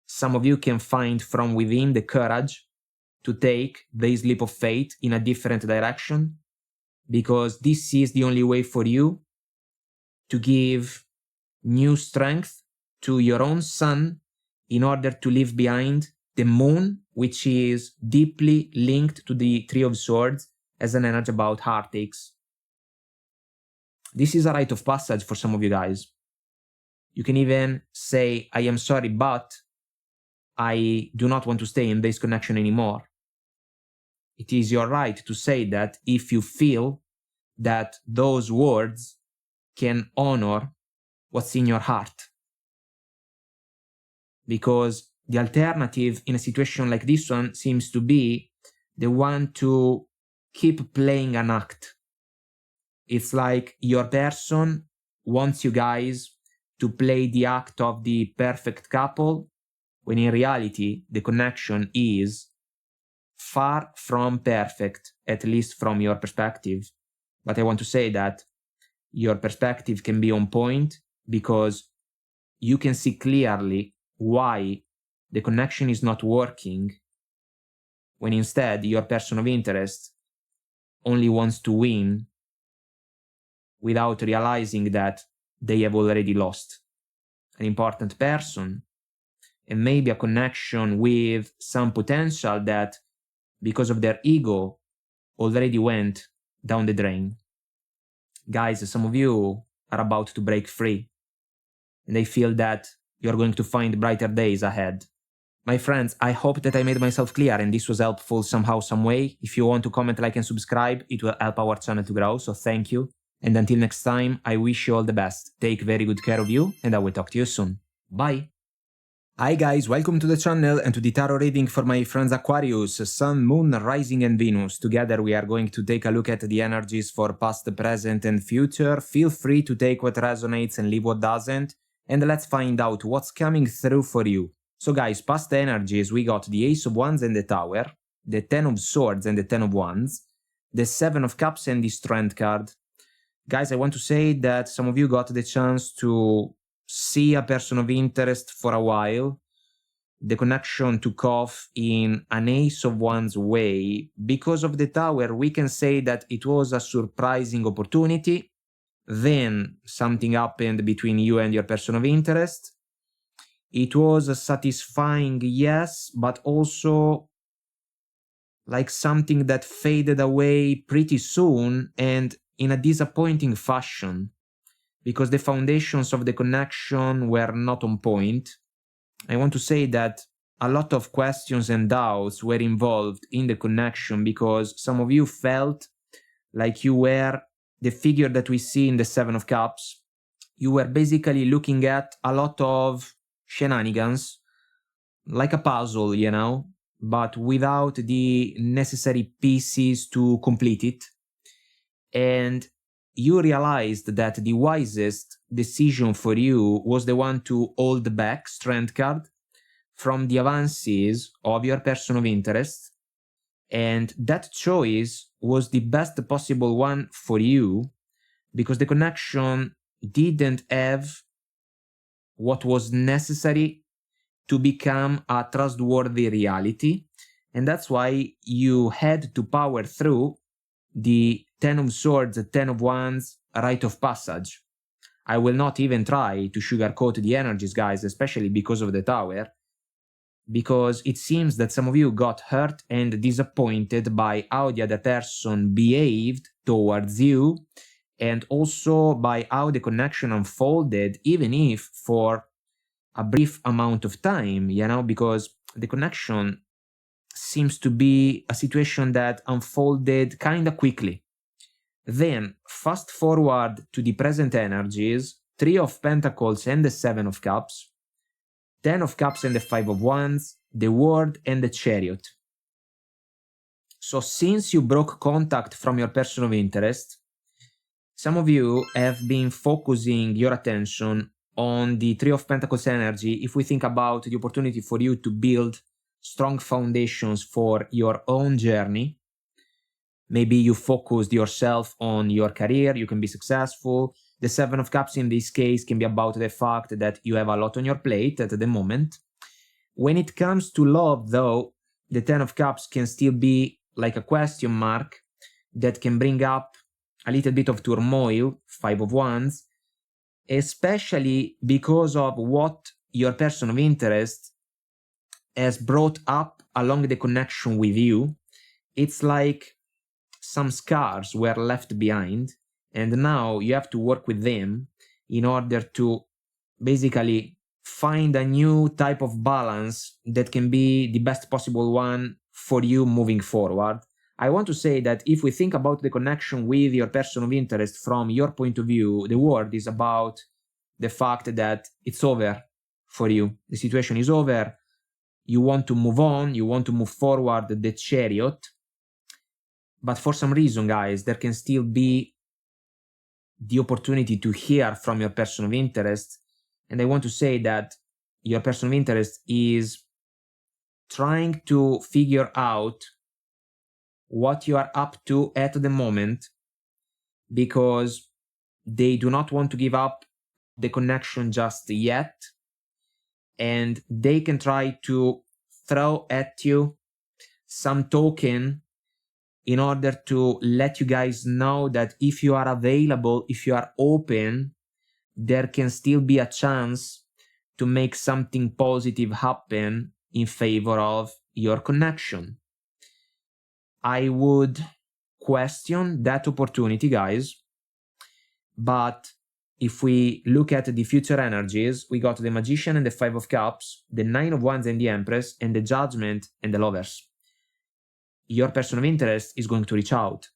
Some of you can find from within the courage to take this leap of faith in a different direction, because this is the only way for you to give new strength to your own sun in order to leave behind the moon, which is deeply linked to the Three of Swords as an energy about heartaches. This is a rite of passage for some of you guys. You can even say, I am sorry, but I do not want to stay in this connection anymore. It is your right to say that if you feel that those words can honor what's in your heart. Because the alternative in a situation like this one seems to be the one to keep playing an act. It's like your person wants you guys to play the act of the perfect couple, when in reality the connection is far from perfect, at least from your perspective. But I want to say that your perspective can be on point, because you can see clearly why the connection is not working, when instead your person of interest only wants to win without realizing that they have already lost an important person, and maybe a connection with some potential that, because of their ego, already went down the drain. Guys, some of you are about to break free, and I feel that you're going to find brighter days ahead. My friends, I hope that I made myself clear and this was helpful somehow, some way. If you want to comment, like, and subscribe, it will help our channel to grow, so thank you. And until next time, I wish you all the best. Take very good care of you, and I will talk to you soon. Bye! Hi guys, welcome to the channel and to the tarot reading for my friends Aquarius, Sun, Moon, Rising and Venus. Together we are going to take a look at the energies for past, present and future. Feel free to take what resonates and leave what doesn't. And let's find out what's coming through for you. So guys, past energies, we got the Ace of Wands and the Tower, the Ten of Swords and the Ten of Wands, the Seven of Cups and the Strength card. Guys, I want to say that some of you got the chance to see a person of interest for a while. The connection took off in an Ace of Wands way. Because of the Tower, we can say that it was a surprising opportunity. Then something happened between you and your person of interest. It was satisfying, yes, but also like something that faded away pretty soon and in a disappointing fashion, because the foundations of the connection were not on point. I want to say that a lot of questions and doubts were involved in the connection, because some of you felt like you were the figure that we see in the Seven of Cups. You were basically looking at a lot of shenanigans, like a puzzle, you know, but without the necessary pieces to complete it. And you realized that the wisest decision for you was the one to hold back, Strength card, from the advances of your person of interest. And that choice was the best possible one for you, because the connection didn't have what was necessary to become a trustworthy reality. And that's why you had to power through the Ten of Swords, Ten of Wands, rite of passage. I will not even try to sugarcoat the energies, guys, especially because of the Tower, because it seems that some of you got hurt and disappointed by how the other person behaved towards you, and also by how the connection unfolded, even if for a brief amount of time, you know, because the connection seems to be a situation that unfolded kind of quickly. Then, fast forward to the present energies, 3 of Pentacles and the 7 of Cups, 10 of Cups and the 5 of Wands, the World and the Chariot. So since you broke contact from your person of interest, some of you have been focusing your attention on the 3 of Pentacles energy. If we think about the opportunity for you to build strong foundations for your own journey, maybe you focused yourself on your career, you can be successful. The 7 of Cups in this case can be about the fact that you have a lot on your plate at the moment. When it comes to love, though, the 10 of Cups can still be like a question mark that can bring up a little bit of turmoil, 5 of Wands, especially because of what your person of interest has brought up along the connection with you. It's like some scars were left behind, and now you have to work with them in order to basically find a new type of balance that can be the best possible one for you moving forward. I want to say that if we think about the connection with your person of interest from your point of view, the word is about the fact that it's over for you. The situation is over. You want to move on. You want to move forward, the Chariot. But for some reason, guys, there can still be the opportunity to hear from your person of interest. And I want to say that your person of interest is trying to figure out what you are up to at the moment, because they do not want to give up the connection just yet. And they can try to throw at you some token in order to let you guys know that if you are available, if you are open, there can still be a chance to make something positive happen in favor of your connection. I would question that opportunity, guys. But if we look at the future energies, we got the Magician and the 5 of Cups, the 9 of Wands and the Empress, and the Judgment and the Lovers. Your person of interest is going to reach out.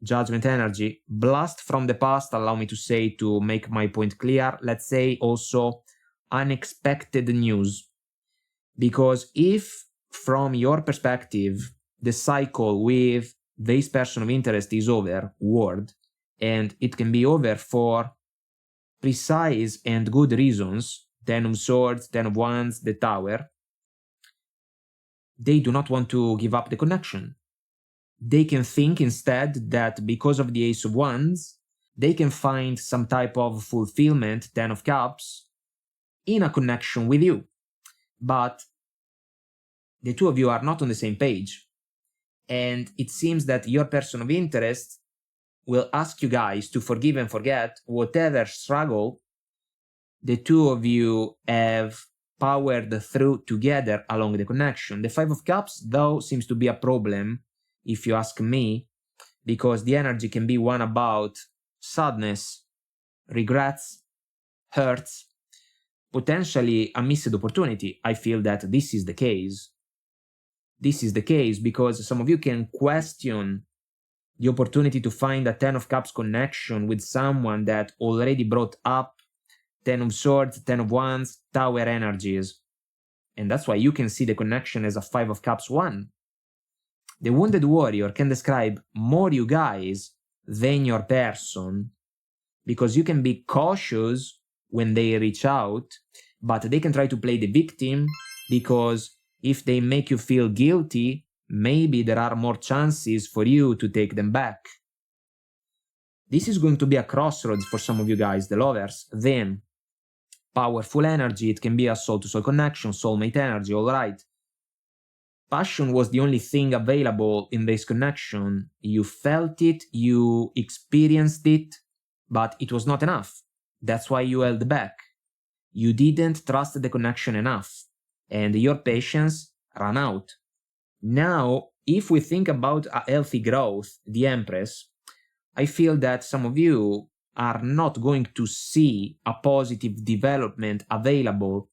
Judgment energy, blast from the past, allow me to say, to make my point clear. Let's say also unexpected news. Because if from your perspective, the cycle with this person of interest is over, word, and it can be over for precise and good reasons, 10 of Swords, 10 of Wands, the Tower, they do not want to give up the connection. They can think instead that because of the Ace of Wands, they can find some type of fulfillment, 10 of Cups, in a connection with you. But the two of you are not on the same page. And it seems that your person of interest will ask you guys to forgive and forget whatever struggle the two of you have powered through together along the connection. The 5 of Cups, though, seems to be a problem, if you ask me, because the energy can be one about sadness, regrets, hurts, potentially a missed opportunity. I feel that this is the case. This is the case because some of you can question the opportunity to find a 10 of Cups connection with someone that already brought up 10 of Swords, 10 of Wands, Tower energies. And that's why you can see the connection as a 5 of Cups one. The Wounded Warrior can describe more you guys than your person, because you can be cautious when they reach out, but they can try to play the victim, because if they make you feel guilty, maybe there are more chances for you to take them back. This is going to be a crossroads for some of you guys, the lovers. Then, powerful energy, it can be a soul-to-soul connection, soulmate energy, alright. Passion was the only thing available in this connection. You felt it, you experienced it, but it was not enough. That's why you held back. You didn't trust the connection enough, and your patience ran out. Now, if we think about a healthy growth, the Empress, I feel that some of you are not going to see a positive development available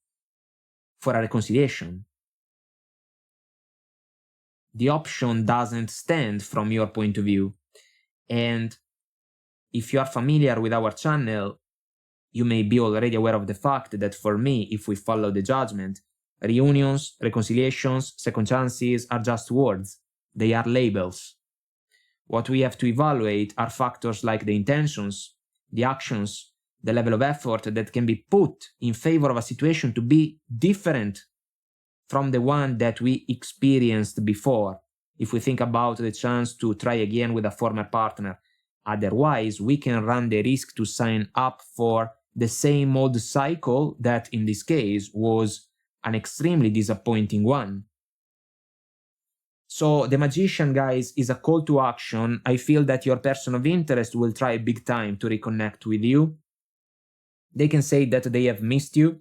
for a reconciliation. The option doesn't stand from your point of view. And if you are familiar with our channel, you may be already aware of the fact that for me, if we follow the judgment, reunions, reconciliations, second chances are just words. They are labels. What we have to evaluate are factors like the intentions, the actions, the level of effort that can be put in favor of a situation to be different from the one that we experienced before, if we think about the chance to try again with a former partner. Otherwise, we can run the risk to sign up for the same old cycle that in this case was an extremely disappointing one. So the Magician, guys, is a call to action. I feel that your person of interest will try big time to reconnect with you. They can say that they have missed you.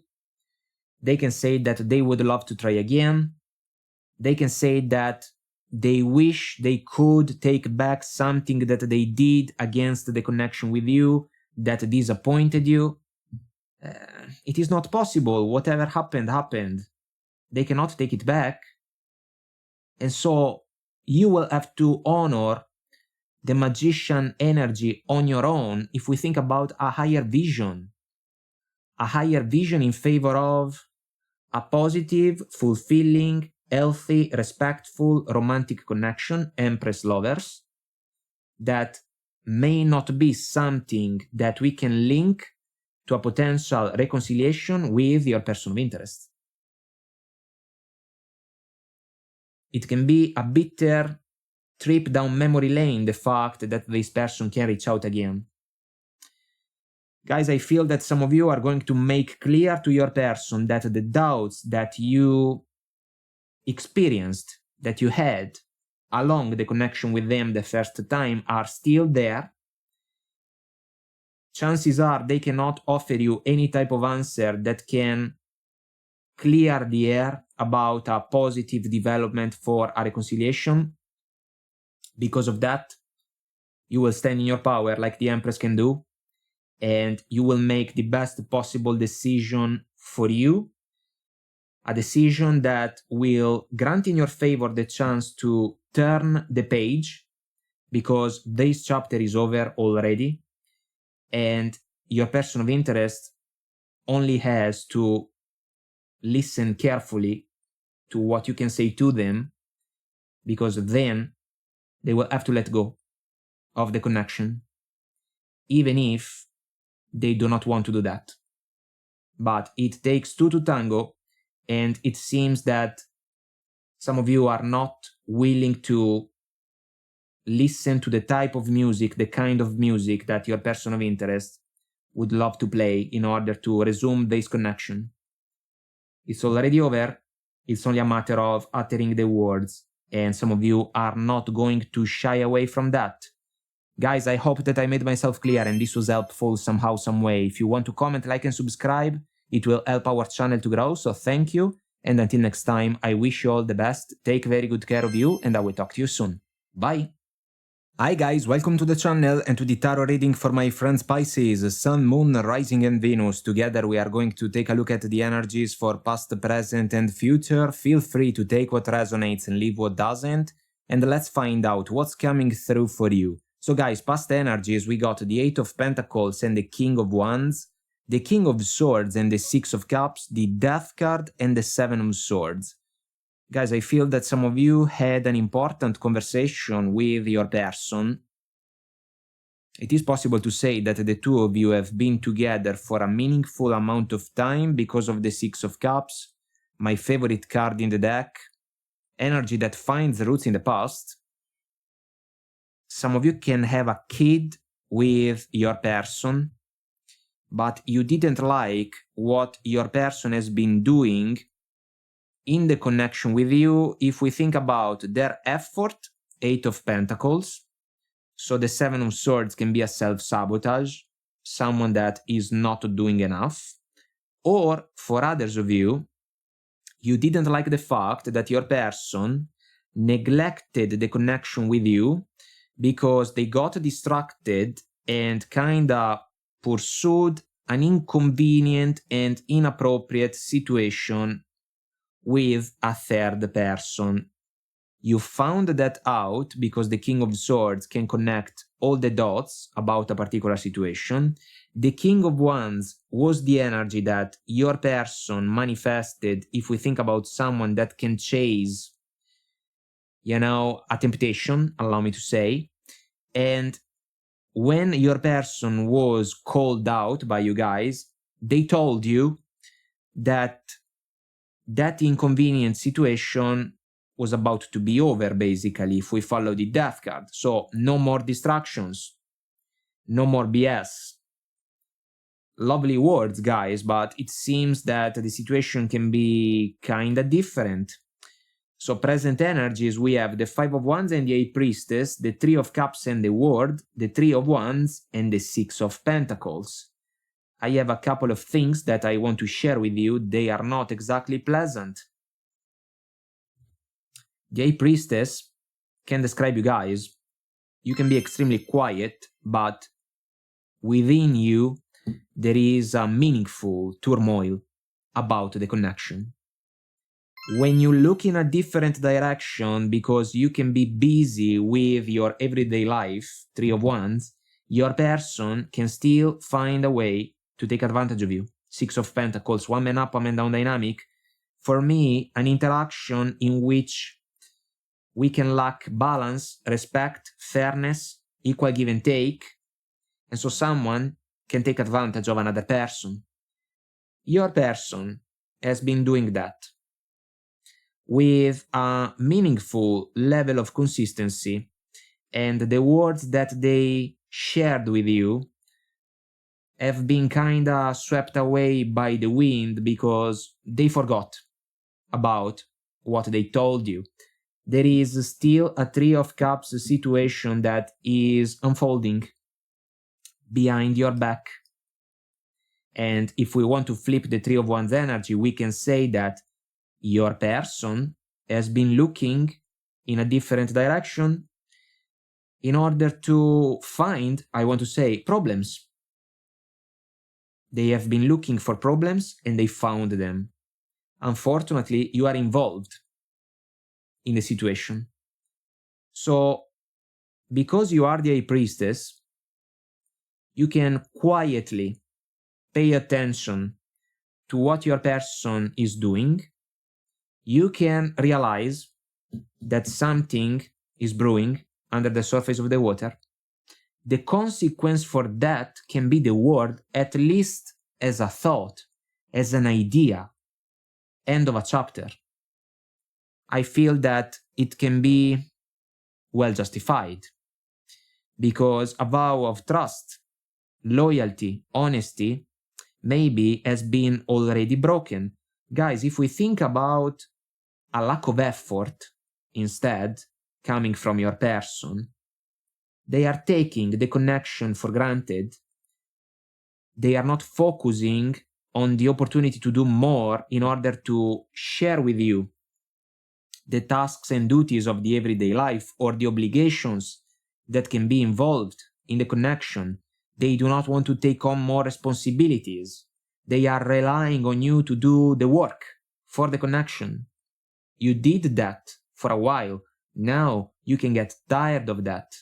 They can say that they would love to try again. They can say that they wish they could take back something that they did against the connection with you that disappointed you. It is not possible. Whatever happened, happened. They cannot take it back. And so you will have to honor the Magician energy on your own if we think about a higher vision. A higher vision in favor of a positive, fulfilling, healthy, respectful, romantic connection, Empress lovers, that may not be something that we can link to a potential reconciliation with your person of interest. It can be a bitter trip down memory lane, the fact that this person can reach out again. Guys, I feel that some of you are going to make clear to your person that the doubts that you experienced, that you had along the connection with them the first time are still there. Chances are they cannot offer you any type of answer that can clear the air about a positive development for a reconciliation. Because of that, you will stand in your power like the Empress can do, and you will make the best possible decision for you, a decision that will grant in your favor the chance to turn the page, because this chapter is over already, and your person of interest only has to listen carefully to what you can say to them, because then they will have to let go of the connection, even if they do not want to do that. But it takes two to tango, and it seems that some of you are not willing to listen to the type of music, the kind of music that your person of interest would love to play in order to resume this connection. It's already over. It's only a matter of uttering the words, and some of you are not going to shy away from that. Guys, I hope that I made myself clear and this was helpful somehow, some way. If you want to comment, like, and subscribe, it will help our channel to grow, so thank you. And until next time, I wish you all the best, take very good care of you, and I will talk to you soon. Bye! Hi guys, welcome to the channel and to the tarot reading for my friends Pisces, Sun, Moon, Rising and Venus. Together we are going to take a look at the energies for past, present and future. Feel free to take what resonates and leave what doesn't. And let's find out what's coming through for you. So guys, past energies, we got the 8 of Pentacles and the King of Wands, the King of Swords and the 6 of Cups, the Death card and the 7 of Swords. Guys, I feel that some of you had an important conversation with your person. It is possible to say that the two of you have been together for a meaningful amount of time because of the 6 of Cups, my favorite card in the deck, energy that finds roots in the past. Some of you can have a kid with your person, but you didn't like what your person has been doing in the connection with you. If we think about their effort, 8 of Pentacles, so the 7 of Swords can be a self-sabotage, someone that is not doing enough. Or for others of you, you didn't like the fact that your person neglected the connection with you because they got distracted and kinda pursued an inconvenient and inappropriate situation with a third person. You found that out because the King of Swords can connect all the dots about a particular situation. The King of Wands was the energy that your person manifested if we think about someone that can chase, a temptation, allow me to say. And when your person was called out by you guys, they told you that that inconvenient situation was about to be over, basically, if we follow the Death card. So no more distractions, no more BS. Lovely words, guys, but it seems that the situation can be kinda different. So present energies, we have the Five of Wands and the High Priestess, the Three of Cups and the World, the Three of Wands and the Six of Pentacles. I have a couple of things that I want to share with you. They are not exactly pleasant. The High Priestess can describe you guys. You can be extremely quiet, but within you there is a meaningful turmoil about the connection. When you look in a different direction because you can be busy with your everyday life, Three of Wands, your person can still find a way to take advantage of you. Six of Pentacles, one man up, one man down dynamic. For me, an interaction in which we can lack balance, respect, fairness, equal give and take, and so someone can take advantage of another person. Your person has been doing that with a meaningful level of consistency, and the words that they shared with you have been kinda swept away by the wind because they forgot about what they told you. There is still a Three of Cups situation that is unfolding behind your back. And if we want to flip the Three of Wands energy, we can say that your person has been looking in a different direction in order to find, I want to say, problems. They have been looking for problems and they found them. Unfortunately, you are involved in the situation. So, because you are the High Priestess, you can quietly pay attention to what your person is doing. You can realize that something is brewing under the surface of the water. The consequence for that can be the word, at least as a thought, as an idea, end of a chapter. I feel that it can be well justified because a vow of trust, loyalty, honesty maybe has been already broken. Guys, if we think about a lack of effort instead coming from your person, they are taking the connection for granted. They are not focusing on the opportunity to do more in order to share with you the tasks and duties of the everyday life or the obligations that can be involved in the connection. They do not want to take on more responsibilities. They are relying on you to do the work for the connection. You did that for a while. Now you can get tired of that.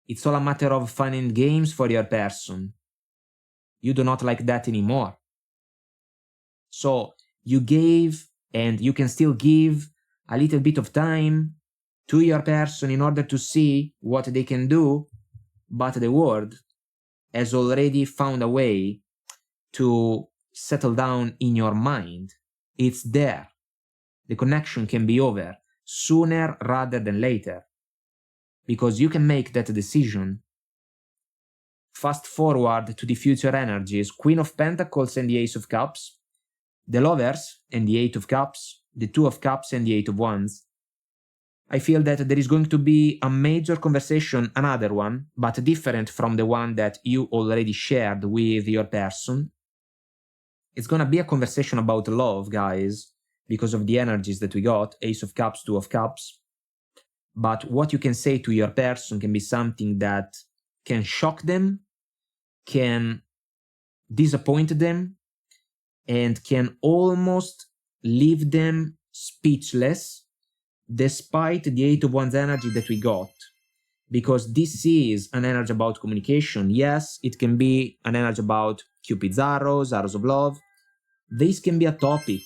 It's all a matter of fun and games for your person. You do not like that anymore. So you gave, and you can still give, a little bit of time to your person in order to see what they can do, but the world has already found a way to settle down in your mind. It's there. The connection can be over sooner rather than later, because you can make that decision. Fast forward to the future energies, Queen of Pentacles and the Ace of Cups, the Lovers and the Eight of Cups, the Two of Cups and the Eight of Wands. I feel that there is going to be a major conversation, another one, but different from the one that you already shared with your person. It's gonna be a conversation about love, guys, because of the energies that we got, Ace of Cups, Two of Cups. But what you can say to your person can be something that can shock them, can disappoint them, and can almost leave them speechless despite the 8 of Wands energy that we got. Because this is an energy about communication. Yes, it can be an energy about Cupid's arrows, arrows of love. This can be a topic.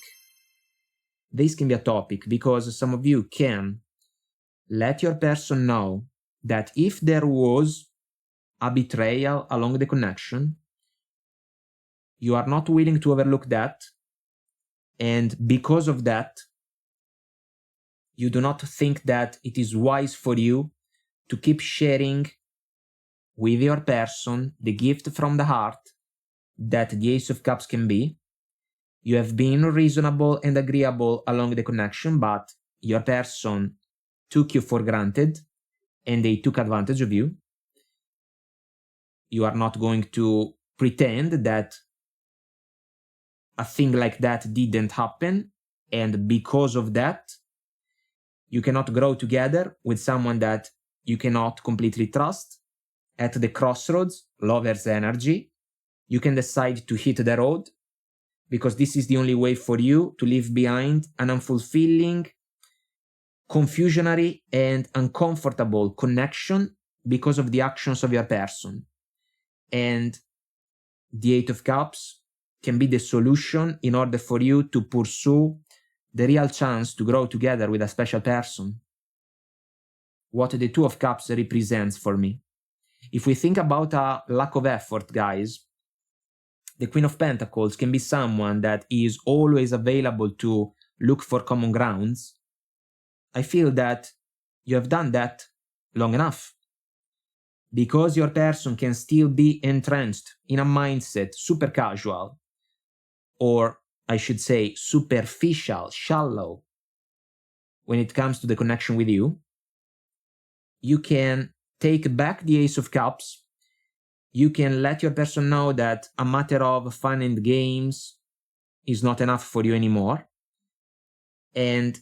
This can be a topic because some of you can let your person know that if there was a betrayal along the connection, you are not willing to overlook that. And because of that, you do not think that it is wise for you to keep sharing with your person the gift from the heart that the Ace of Cups can be. You have been reasonable and agreeable along the connection, but your person took you for granted and they took advantage of you. You are not going to pretend that a thing like that didn't happen, and because of that, you cannot grow together with someone that you cannot completely trust. At the crossroads, lover's energy, you can decide to hit the road because this is the only way for you to leave behind an unfulfilling, confusionary, and uncomfortable connection because of the actions of your person. And the 8 of Cups can be the solution in order for you to pursue the real chance to grow together with a special person. What the 2 of Cups represents for me. If we think about a lack of effort, guys, the Queen of Pentacles can be someone that is always available to look for common grounds. I feel that you have done that long enough. Because your person can still be entrenched in a mindset super casual, or I should say superficial, shallow, when it comes to the connection with you, you can take back the Ace of Cups. You can let your person know that a matter of fun and games is not enough for you anymore. And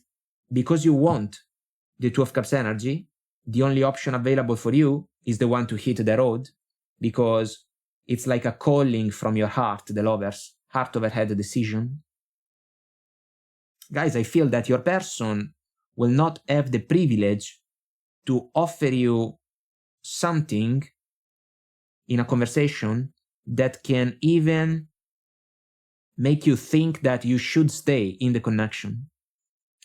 because you want the 2 of Cups energy, the only option available for you is the one to hit the road, because it's like a calling from your heart, the lovers, heart over head decision. Guys, I feel that your person will not have the privilege to offer you something in a conversation that can even make you think that you should stay in the connection.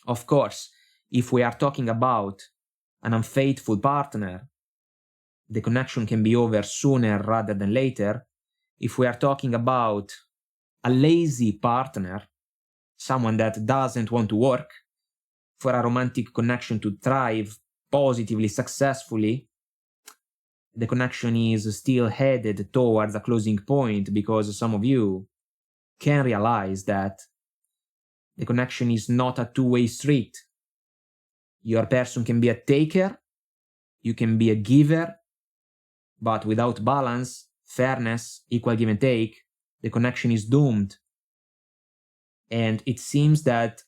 Of course, if we are talking about an unfaithful partner, the connection can be over sooner rather than later. If we are talking about a lazy partner, someone that doesn't want to work, for a romantic connection to thrive positively, successfully, the connection is still headed towards a closing point, because some of you can realize that the connection is not a two-way street. Your person can be a taker, you can be a giver, but without balance, fairness, equal give and take, the connection is doomed. And it seems that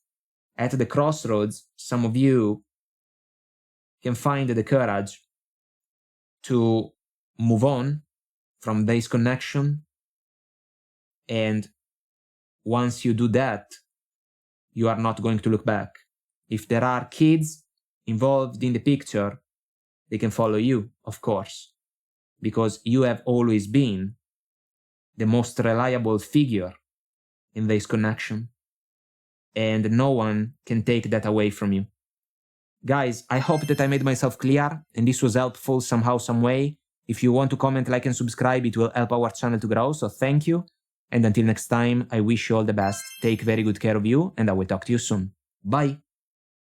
at the crossroads, some of you can find the courage to move on from this connection. And once you do that, you are not going to look back. If there are kids involved in the picture, they can follow you, of course, because you have always been the most reliable figure in this connection, and no one can take that away from you. Guys, I hope that I made myself clear and this was helpful somehow, some way. If you want to comment, like, and subscribe, it will help our channel to grow, so thank you. And until next time, I wish you all the best. Take very good care of you, and I will talk to you soon. Bye!